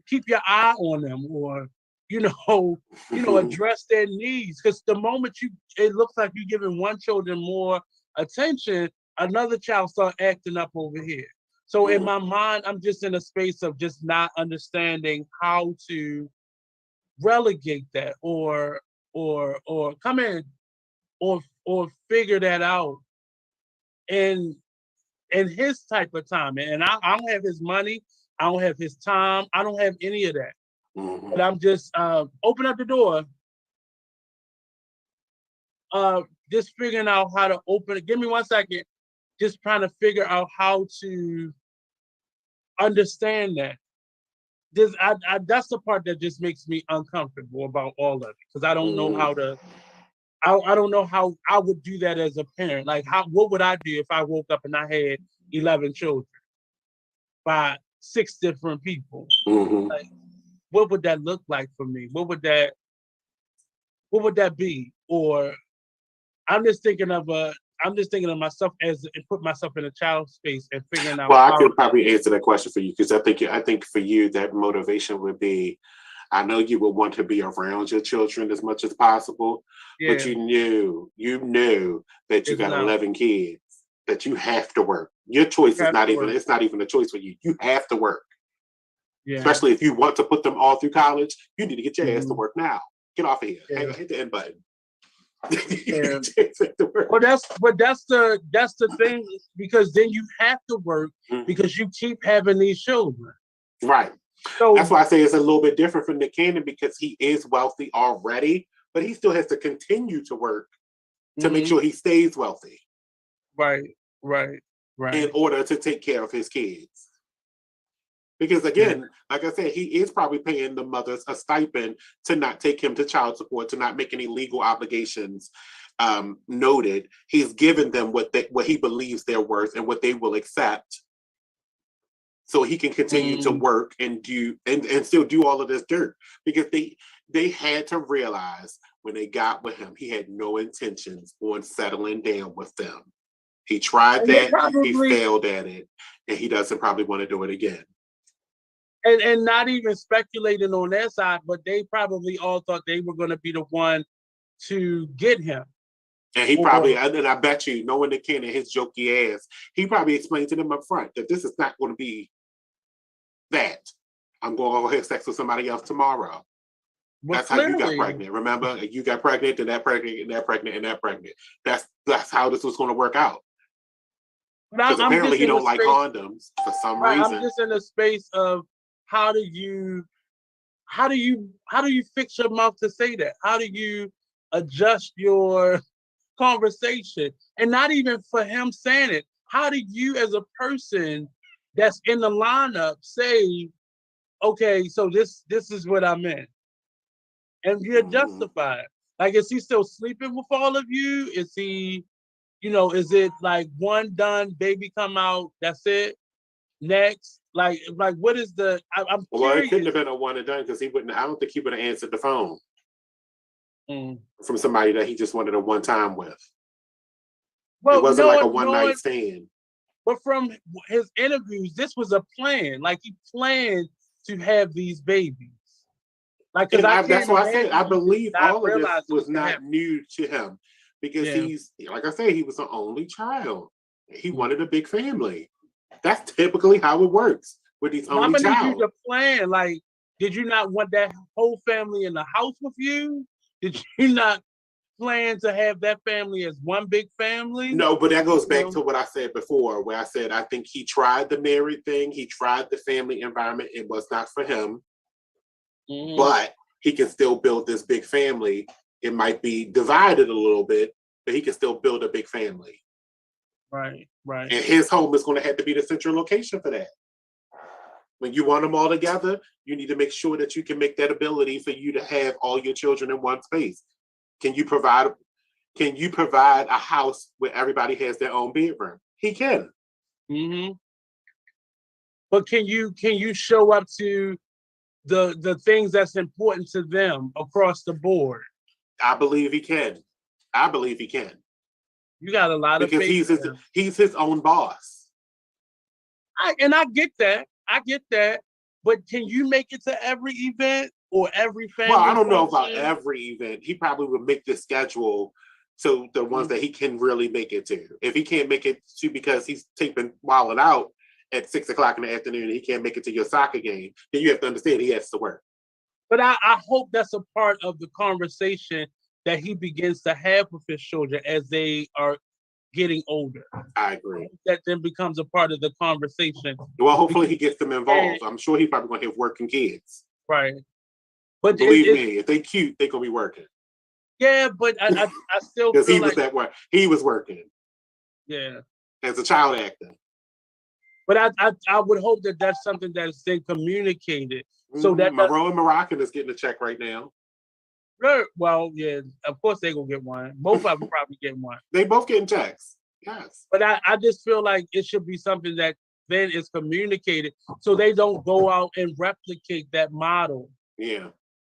keep your eye on them, or, address their needs. Because the moment it looks like you're giving one children more attention, another child start acting up over here. So in my mind, I'm just in a space of just not understanding how to relegate that or come in or figure that out in his type of time. And I don't have his money, I don't have his time, I don't have any of that. But I'm just open up the door, just figuring out how to open it. Give me 1 second. Just trying to figure out how to understand that. That's the part that just makes me uncomfortable about all of it, because I don't know how to. I don't know how I would do that as a parent. Like, what would I do if I woke up and I had 11 children by 6 different people? Like, what would that look like for me? What would that be? Or I'm just thinking of myself and put myself in a child space and figuring out. Well, I could probably answer that question for you, because I think for you that motivation would be, I know you would want to be around your children as much as possible, but you knew that you got 11 kids, that you have to work. Your choice is not even a choice for you. You have to work. Yeah. Especially if you want to put them all through college, you need to get your ass to work now. Get off of here. Yeah. Hit the end button. Well, that's the thing, because then you have to work because you keep having these children. Right. So that's why I say it's a little bit different from Nick Cannon, because he is wealthy already, but he still has to continue to work to make sure he stays wealthy. Right. In order to take care of his kids. Because again, like I said, he is probably paying the mothers a stipend to not take him to child support, to not make any legal obligations noted. He's given them what he believes they're worth and what they will accept, so he can continue to work and do and still do all of this dirt. Because they had to realize when they got with him, he had no intentions on settling down with them. He tried that, he failed at it, and he doesn't probably want to do it again. And not even speculating on their side, but they probably all thought they were going to be the one to get him. And he probably, and I bet you, knowing Nick Cannon, his jokey ass, he probably explained to them up front that this is not going to be that. I'm going to have sex with somebody else tomorrow. Well, that's how you got pregnant. Remember, you got pregnant, and that pregnant, and that pregnant, and that pregnant. That's how this was going to work out. Because apparently he don't like condoms for some reason. I'm just in a space of how do you fix your mouth to say that? How do you adjust your conversation? And not even for him saying it. How do you as a person that's in the lineup say, okay, so this is what I meant? And you're justified. Like, is he still sleeping with all of you? Is he, is it like one done, baby come out, that's it? Next? Like what is the I'm well, curious. It couldn't have been a one and done because I don't think he would have answered the phone from somebody that he just wanted a one time with. Well, it wasn't like a one night stand. But from his interviews, this was a plan. Like, he planned to have these babies. Like, because that's why I said I believe all of this was not new to him because he's, like I said, he was an only child. He wanted a big family. That's typically how it works with these only child. You to plan. Like, did you not want that whole family in the house with you? Did you not plan to have that family as one big family? No, but that goes back to what I said before, where I said I think he tried the married thing. He tried the family environment. It was not for him. But he can still build this big family. It might be divided a little bit, but he can still build a big family. Right. And his home is going to have to be the central location for that. When you want them all together, you need to make sure that you can make that ability for you to have all your children in one space. Can you provide a house where everybody has their own bedroom? He can. But can you show up to the things that's important to them across the board? I believe he can. You got a lot of faith because he's his own boss. I get that. But can you make it to every event or every family? Well, I don't know about every event. He probably would make the schedule to the ones that he can really make it to. If he can't make it to because he's wilding out at 6 o'clock in the afternoon and he can't make it to your soccer game, then you have to understand he has to work. But I hope that's a part of the conversation that he begins to have with his children as they are getting older. I agree. That then becomes a part of the conversation. Well, hopefully he gets them involved. I'm sure he's probably going to have working kids. Right. But believe me, if they cute, they're going to be working. Yeah, but I still because he was that way. He was working. Yeah. As a child actor. But I would hope that that's something that's then communicated. So that Monroe and Moroccan is getting a check right now. Well, yeah, of course they're gonna get one. Both of them probably get one. They both getting checks. Yes. But I just feel like it should be something that then is communicated so they don't go out and replicate that model. Yeah.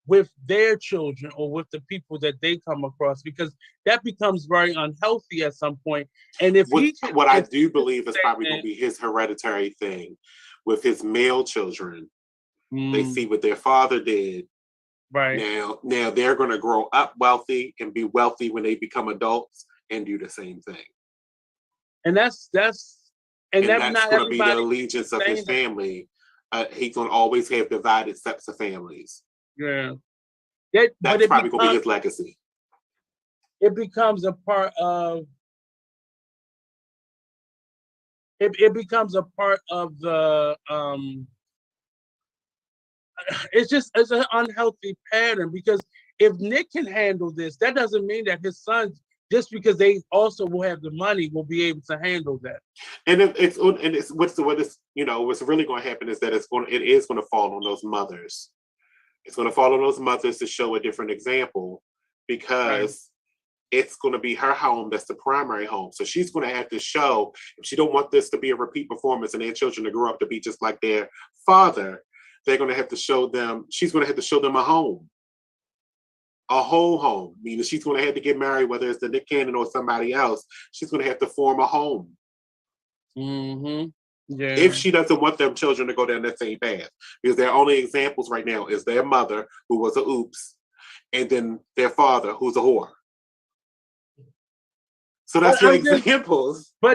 With their children or with the people that they come across, because that becomes very unhealthy at some point. And if what I do believe is probably going to be his hereditary thing with his male children. They see what their father did. Right. Now they're going to grow up wealthy and be wealthy when they become adults and do the same thing. And that's going to be the allegiance of his family. He's going to always have divided sets of families. Yeah. That's probably going to be his legacy. It becomes a part of it becomes a part of the it's an unhealthy pattern, because if Nick can handle this, that doesn't mean that his sons, just because they also will have the money, will be able to handle that. And what's really going to happen is that it is going to fall on those mothers. It's going to fall on those mothers to show a different example, because it's going to be her home that's the primary home. So she's going to have to show, if she don't want this to be a repeat performance and their children to grow up to be just like their father, they're going to have to show them, she's going to have to show them a home. A whole home. Meaning she's going to have to get married, whether it's the Nick Cannon or somebody else. She's going to have to form a home. Mm-hmm. Yeah. If she doesn't want them children to go down that same path. Because their only examples right now is their mother, who was a oops, and then their father, who's a whore. So that's your examples. I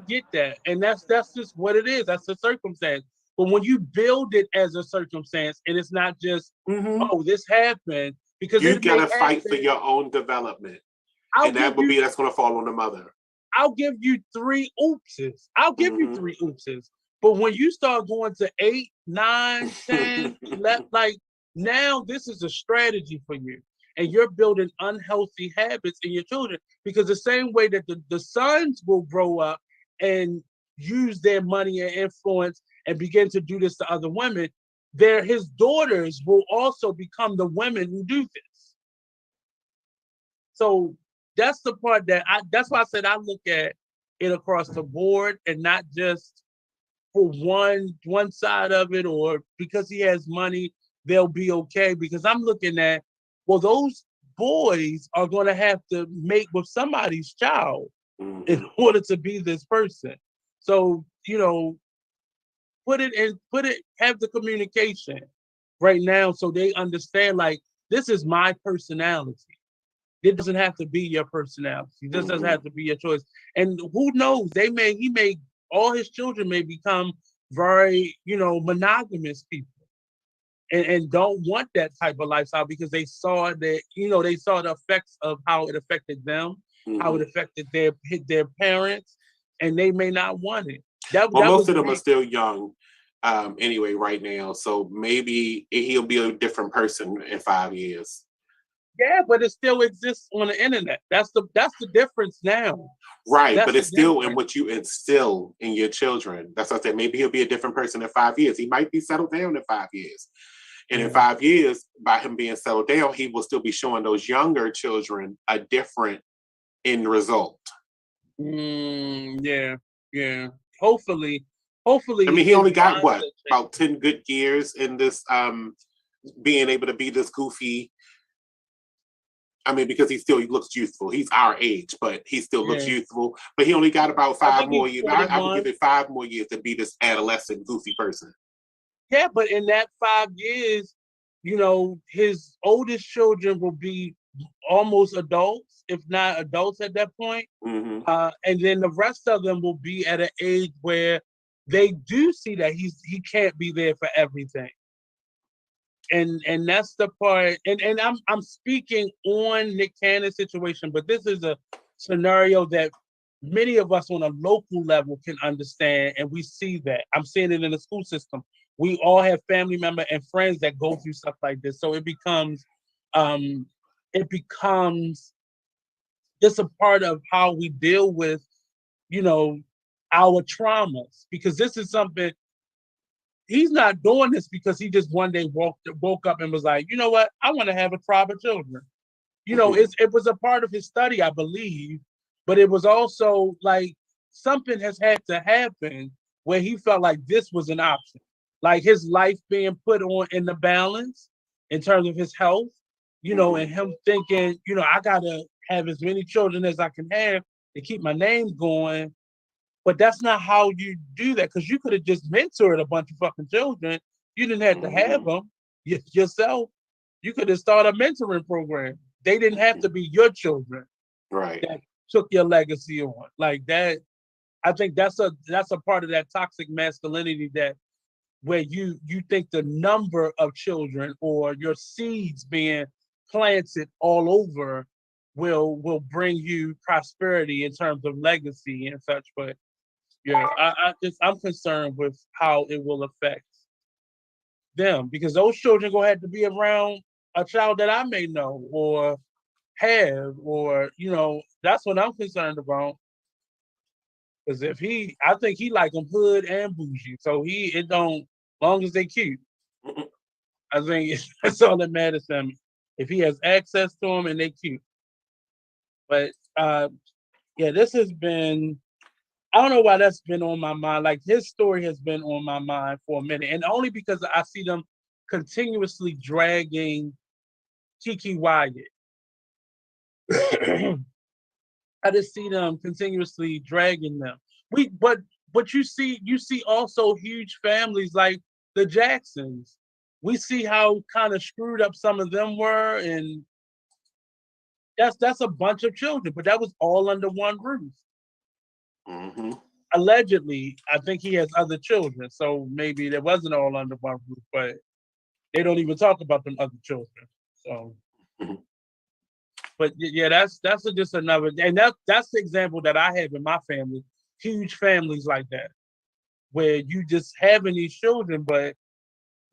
get that. And that's just what it is. That's the circumstance. But when you build it as a circumstance, and it's not just, this happened, because you gotta fight for your own development. That's going to fall on the mother. I'll give you 3 oopses. I'll give you 3 oopses. But when you start going to 8, 9, 10, like now this is a strategy for you. And you're building unhealthy habits in your children because the same way that the sons will grow up and use their money and influence and begin to do this to other women, his daughters will also become the women who do this. So that's the part that's why I said I look at it across the board and not just for one side of it, or because he has money, they'll be okay. Because I'm looking at, well, those boys are going to have to mate with somebody's child in order to be this person. So, have the communication right now so they understand, like, this is my personality. It doesn't have to be your personality. This doesn't have to be your choice. And who knows, all his children may become very, monogamous people and don't want that type of lifestyle because they saw that, they saw the effects of how it affected them, how it affected their parents, and they may not want it. Most of them are still young anyway right now. So maybe he'll be a different person in 5 years. Yeah, but it still exists on the internet. That's the difference now. Right, but it's still in what you instill in your children. That's what I said. Maybe he'll be a different person in 5 years. He might be settled down in 5 years. And in 5 years, by him being settled down, he will still be showing those younger children a different end result. Yeah. Hopefully. I mean, he only got about 10 good years in this being able to be this goofy. I mean, because he still looks youthful. He's our age, but he still looks youthful. But he only got about 5 more years. I would give it 5 more years to be this adolescent, goofy person. Yeah, but in that 5 years, his oldest children will be almost adults, if not adults at that point. And then the rest of them will be at an age where they do see that he can't be there for everything. And that's the part, and I'm speaking on Nick Cannon's situation, but this is a scenario that many of us on a local level can understand, and we see that. I'm seeing it in the school system. We all have family members and friends that go through stuff like this. So it becomes just a part of how we deal with, our traumas, because this is something. He's not doing this because he just one day woke up and was like, you know what? I want to have a tribe of children. It was a part of his study, I believe, but it was also like something has had to happen where he felt like this was an option. Like his life being put on in the balance in terms of his health, and him thinking, I got to have as many children as I can have to keep my name going. But that's not how you do that, because you could have just mentored a bunch of fucking children. You didn't have to have them yourself. You could have started a mentoring program. They didn't have to be your children, right? That took your legacy on like that. I think that's a part of that toxic masculinity, that where you think the number of children or your seeds being planted all over will bring you prosperity in terms of legacy and such, but. Yeah, I'm concerned with how it will affect them, because those children gonna have to be around a child that I may know or have, or that's what I'm concerned about. Because I think he like them hood and bougie, so it don't, long as they cute. I think that's all that matters to me. If he has access to them and they cute. But this has been. I don't know why that's been on my mind. Like, his story has been on my mind for a minute, and only because I see them continuously dragging Kiki Wyatt. I just see them continuously dragging them. But you see also huge families like the Jacksons. We see how kind of screwed up some of them were, and that's a bunch of children, but that was all under one roof. Allegedly, I think he has other children, so maybe it wasn't all under one roof, but they don't even talk about them other children. So But yeah, that's just another, and that's the example that I have in my family. Huge families like that, where you just having these children, but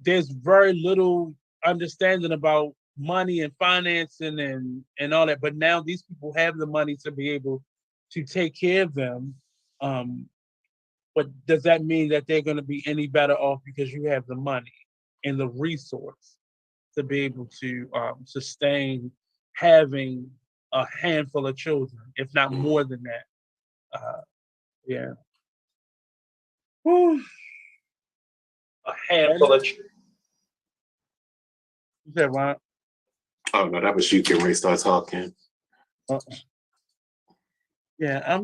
there's very little understanding about money and financing and all that. But now these people have the money to be able to take care of them. But does that mean that they're going to be any better off because you have the money and the resource to be able to sustain having a handful of children, if not more than that? Yeah. Whew. A handful of children. You said what? Oh no, that was you getting ready to start talking. Yeah,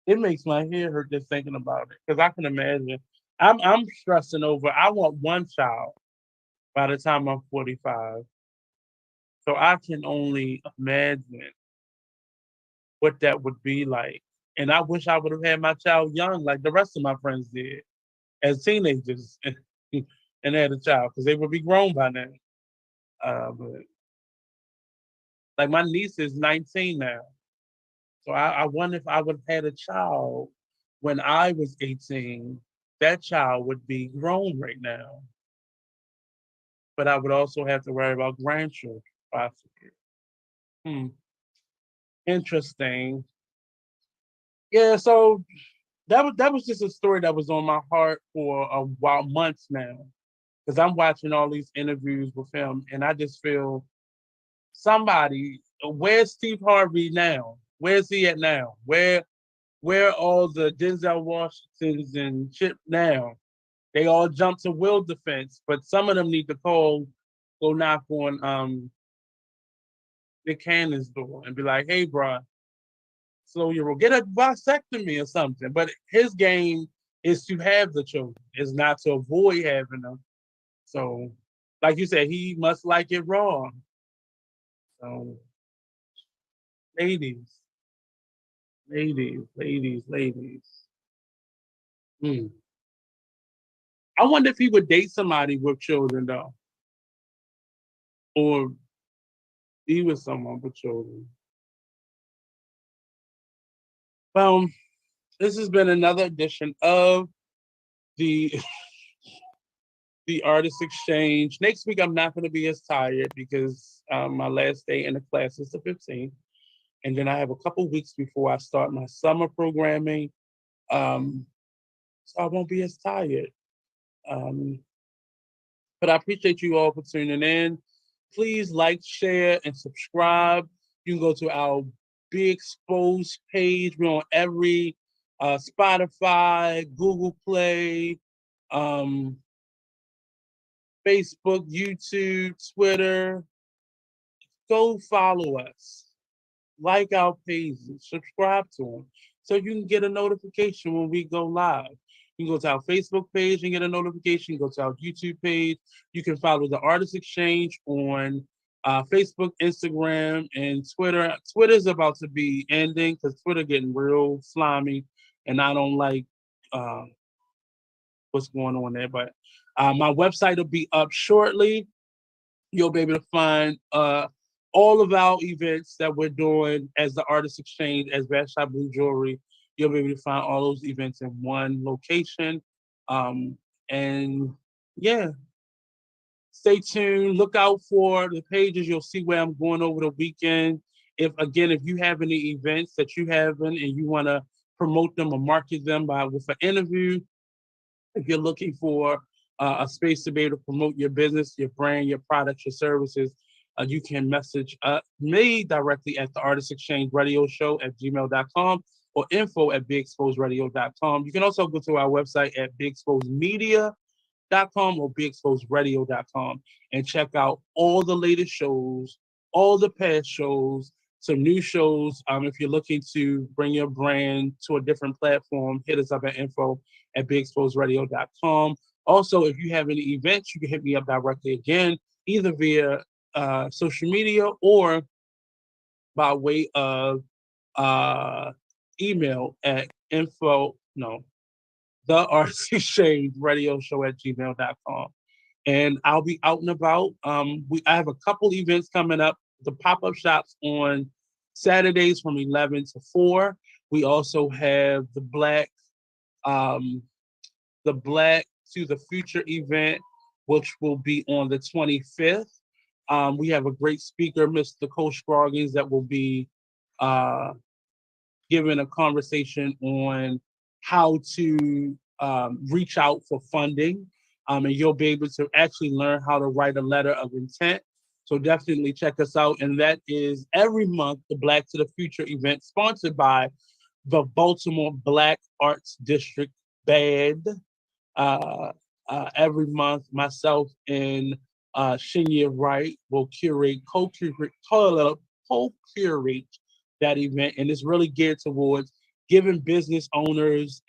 it makes my head hurt just thinking about it. Because I can imagine. I'm stressing over, I want one child by the time I'm 45. So I can only imagine what that would be like. And I wish I would have had my child young, like the rest of my friends did, as teenagers, and had a child, because they would be grown by now. But like my niece is 19 now. So I wonder if I would have had a child when I was 18, that child would be grown right now. But I would also have to worry about grandchildren, possibly. Hmm. Interesting. Yeah, so that was just a story that was on my heart for a while, months now. Because I'm watching all these interviews with him, and I just feel where's Steve Harvey now? Where's he at now? Where are all the Denzel Washingtons and Chip now? They all jump to will defense, but some of them need to go knock on Nick Cannon's door and be like, hey, bro, slow your roll. Get a vasectomy or something. But his game is to have the children, is not to avoid having them. So, like you said, he must like it raw. So, ladies, ladies. Hmm. I wonder if he would date somebody with children, though, or be with someone with children. Well, this has been another edition of the the Artist Exchange. Next week, I'm not going to be as tired because my last day in the class is the 15th. And then I have a couple weeks before I start my summer programming. So I won't be as tired. Um, but I appreciate you all for tuning in. Please like, share, and subscribe. You can go to our Be Exposed page. We're on every Spotify, Google Play, um, Facebook, YouTube, Twitter. Go follow us, like our pages, subscribe to them, so you can get a notification when we go live. You can go to our Facebook page and get a notification. Go to our YouTube page. You can follow the Artist Exchange on Facebook, Instagram, and Twitter. Twitter's about to be ending because Twitter getting real slimy, and I don't like uh, what's going on there. But my website will be up shortly. You'll be able to find all of our events that we're doing as the Artist Exchange, as Bad Shot Blue Jewelry. You'll be able to find all those events in one location. And yeah, stay tuned. Look out for the pages. You'll see where I'm going over the weekend. If you have any events that you haven't and you want to promote them or market them with an interview, if you're looking for a space to be able to promote your business, your brand, your products, your services, you can message me directly at the Artist Exchange Radio Show at gmail.com or info@BigExposedRadio.com. You can also go to our website at BigExposedMedia.com or BigExposedRadio.com and check out all the latest shows, all the past shows, some new shows. If you're looking to bring your brand to a different platform, hit us up at info@BigExposedRadio.com. Also, if you have any events, you can hit me up directly again, either via social media or by way of email at the Artist Exchange Radio Show at gmail.com. And I'll be out and about. I have a couple events coming up the pop-up shops on Saturdays from 11 to 4. We also have the Black to the Future event, which will be on the 25th. We have a great speaker, Mr. Coach Scroggins, that will be giving a conversation on how to reach out for funding. And you'll be able to actually learn how to write a letter of intent. So definitely check us out. And that is every month, the Black to the Future event, sponsored by the Baltimore Black Arts District Band. Every month, myself and Shinya Wright will co-curate that event. And it's really geared towards giving business owners,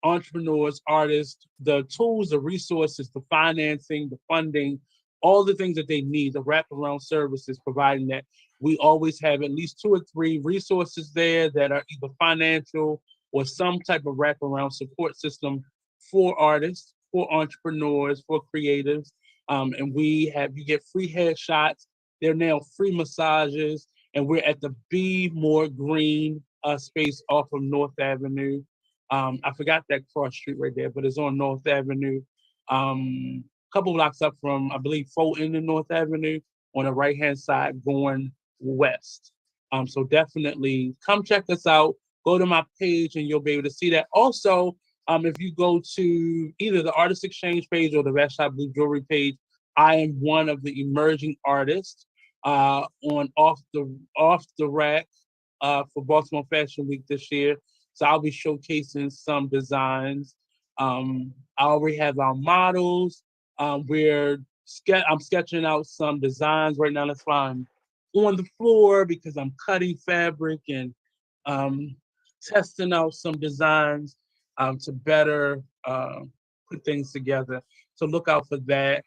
entrepreneurs, artists, the tools, the resources, the financing, the funding, all the things that they need, the wraparound services, providing that. We always have at least 2 or 3 resources there that are either financial or some type of wraparound support system for artists, for entrepreneurs, for creatives. And you get free headshots. They're now free massages. And we're at the Be More Green space off of North Avenue. I forgot that cross street right there, but it's on North Avenue. A couple blocks up from, I believe, Fulton and North Avenue on the right-hand side going west. So definitely come check us out. Go to my page and you'll be able to see that. Also, if you go to either the Artist Exchange page or the Red Shop Blue Jewelry page, I am one of the emerging artists on Off the Rack for Baltimore Fashion Week this year. So I'll be showcasing some designs. I already have our models. I'm sketching out some designs right now. That's why I'm on the floor, because I'm cutting fabric and testing out some designs to better put things together. So look out for that.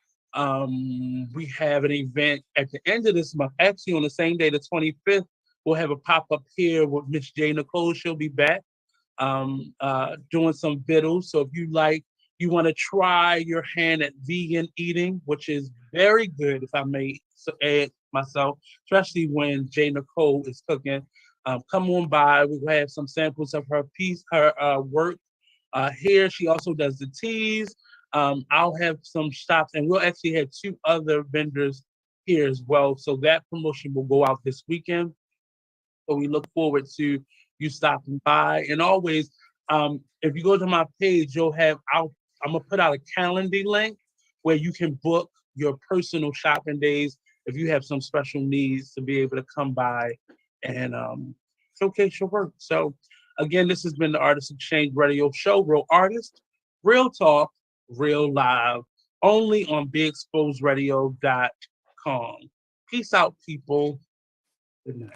We have an event at the end of this month, actually on the same day, the 25th. We'll have a pop-up here with Miss J. Nicole. She'll be back doing some vittles. So if you want to try your hand at vegan eating, which is very good, if I may add myself, especially when J. Nicole is cooking. Come on by. We will have some samples of her work here. She also does the teas. I'll have some shops, and we'll actually have 2 other vendors here as well. So that promotion will go out this weekend. So we look forward to you stopping by. And always, if you go to my page, I'm gonna put out a calendar link where you can book your personal shopping days if you have some special needs to be able to come by and showcase your work. So again, this has been the Artist Exchange Radio Show. Real artist, real talk, real live, only on BeExposedRadio.com. Peace out, people. Good night.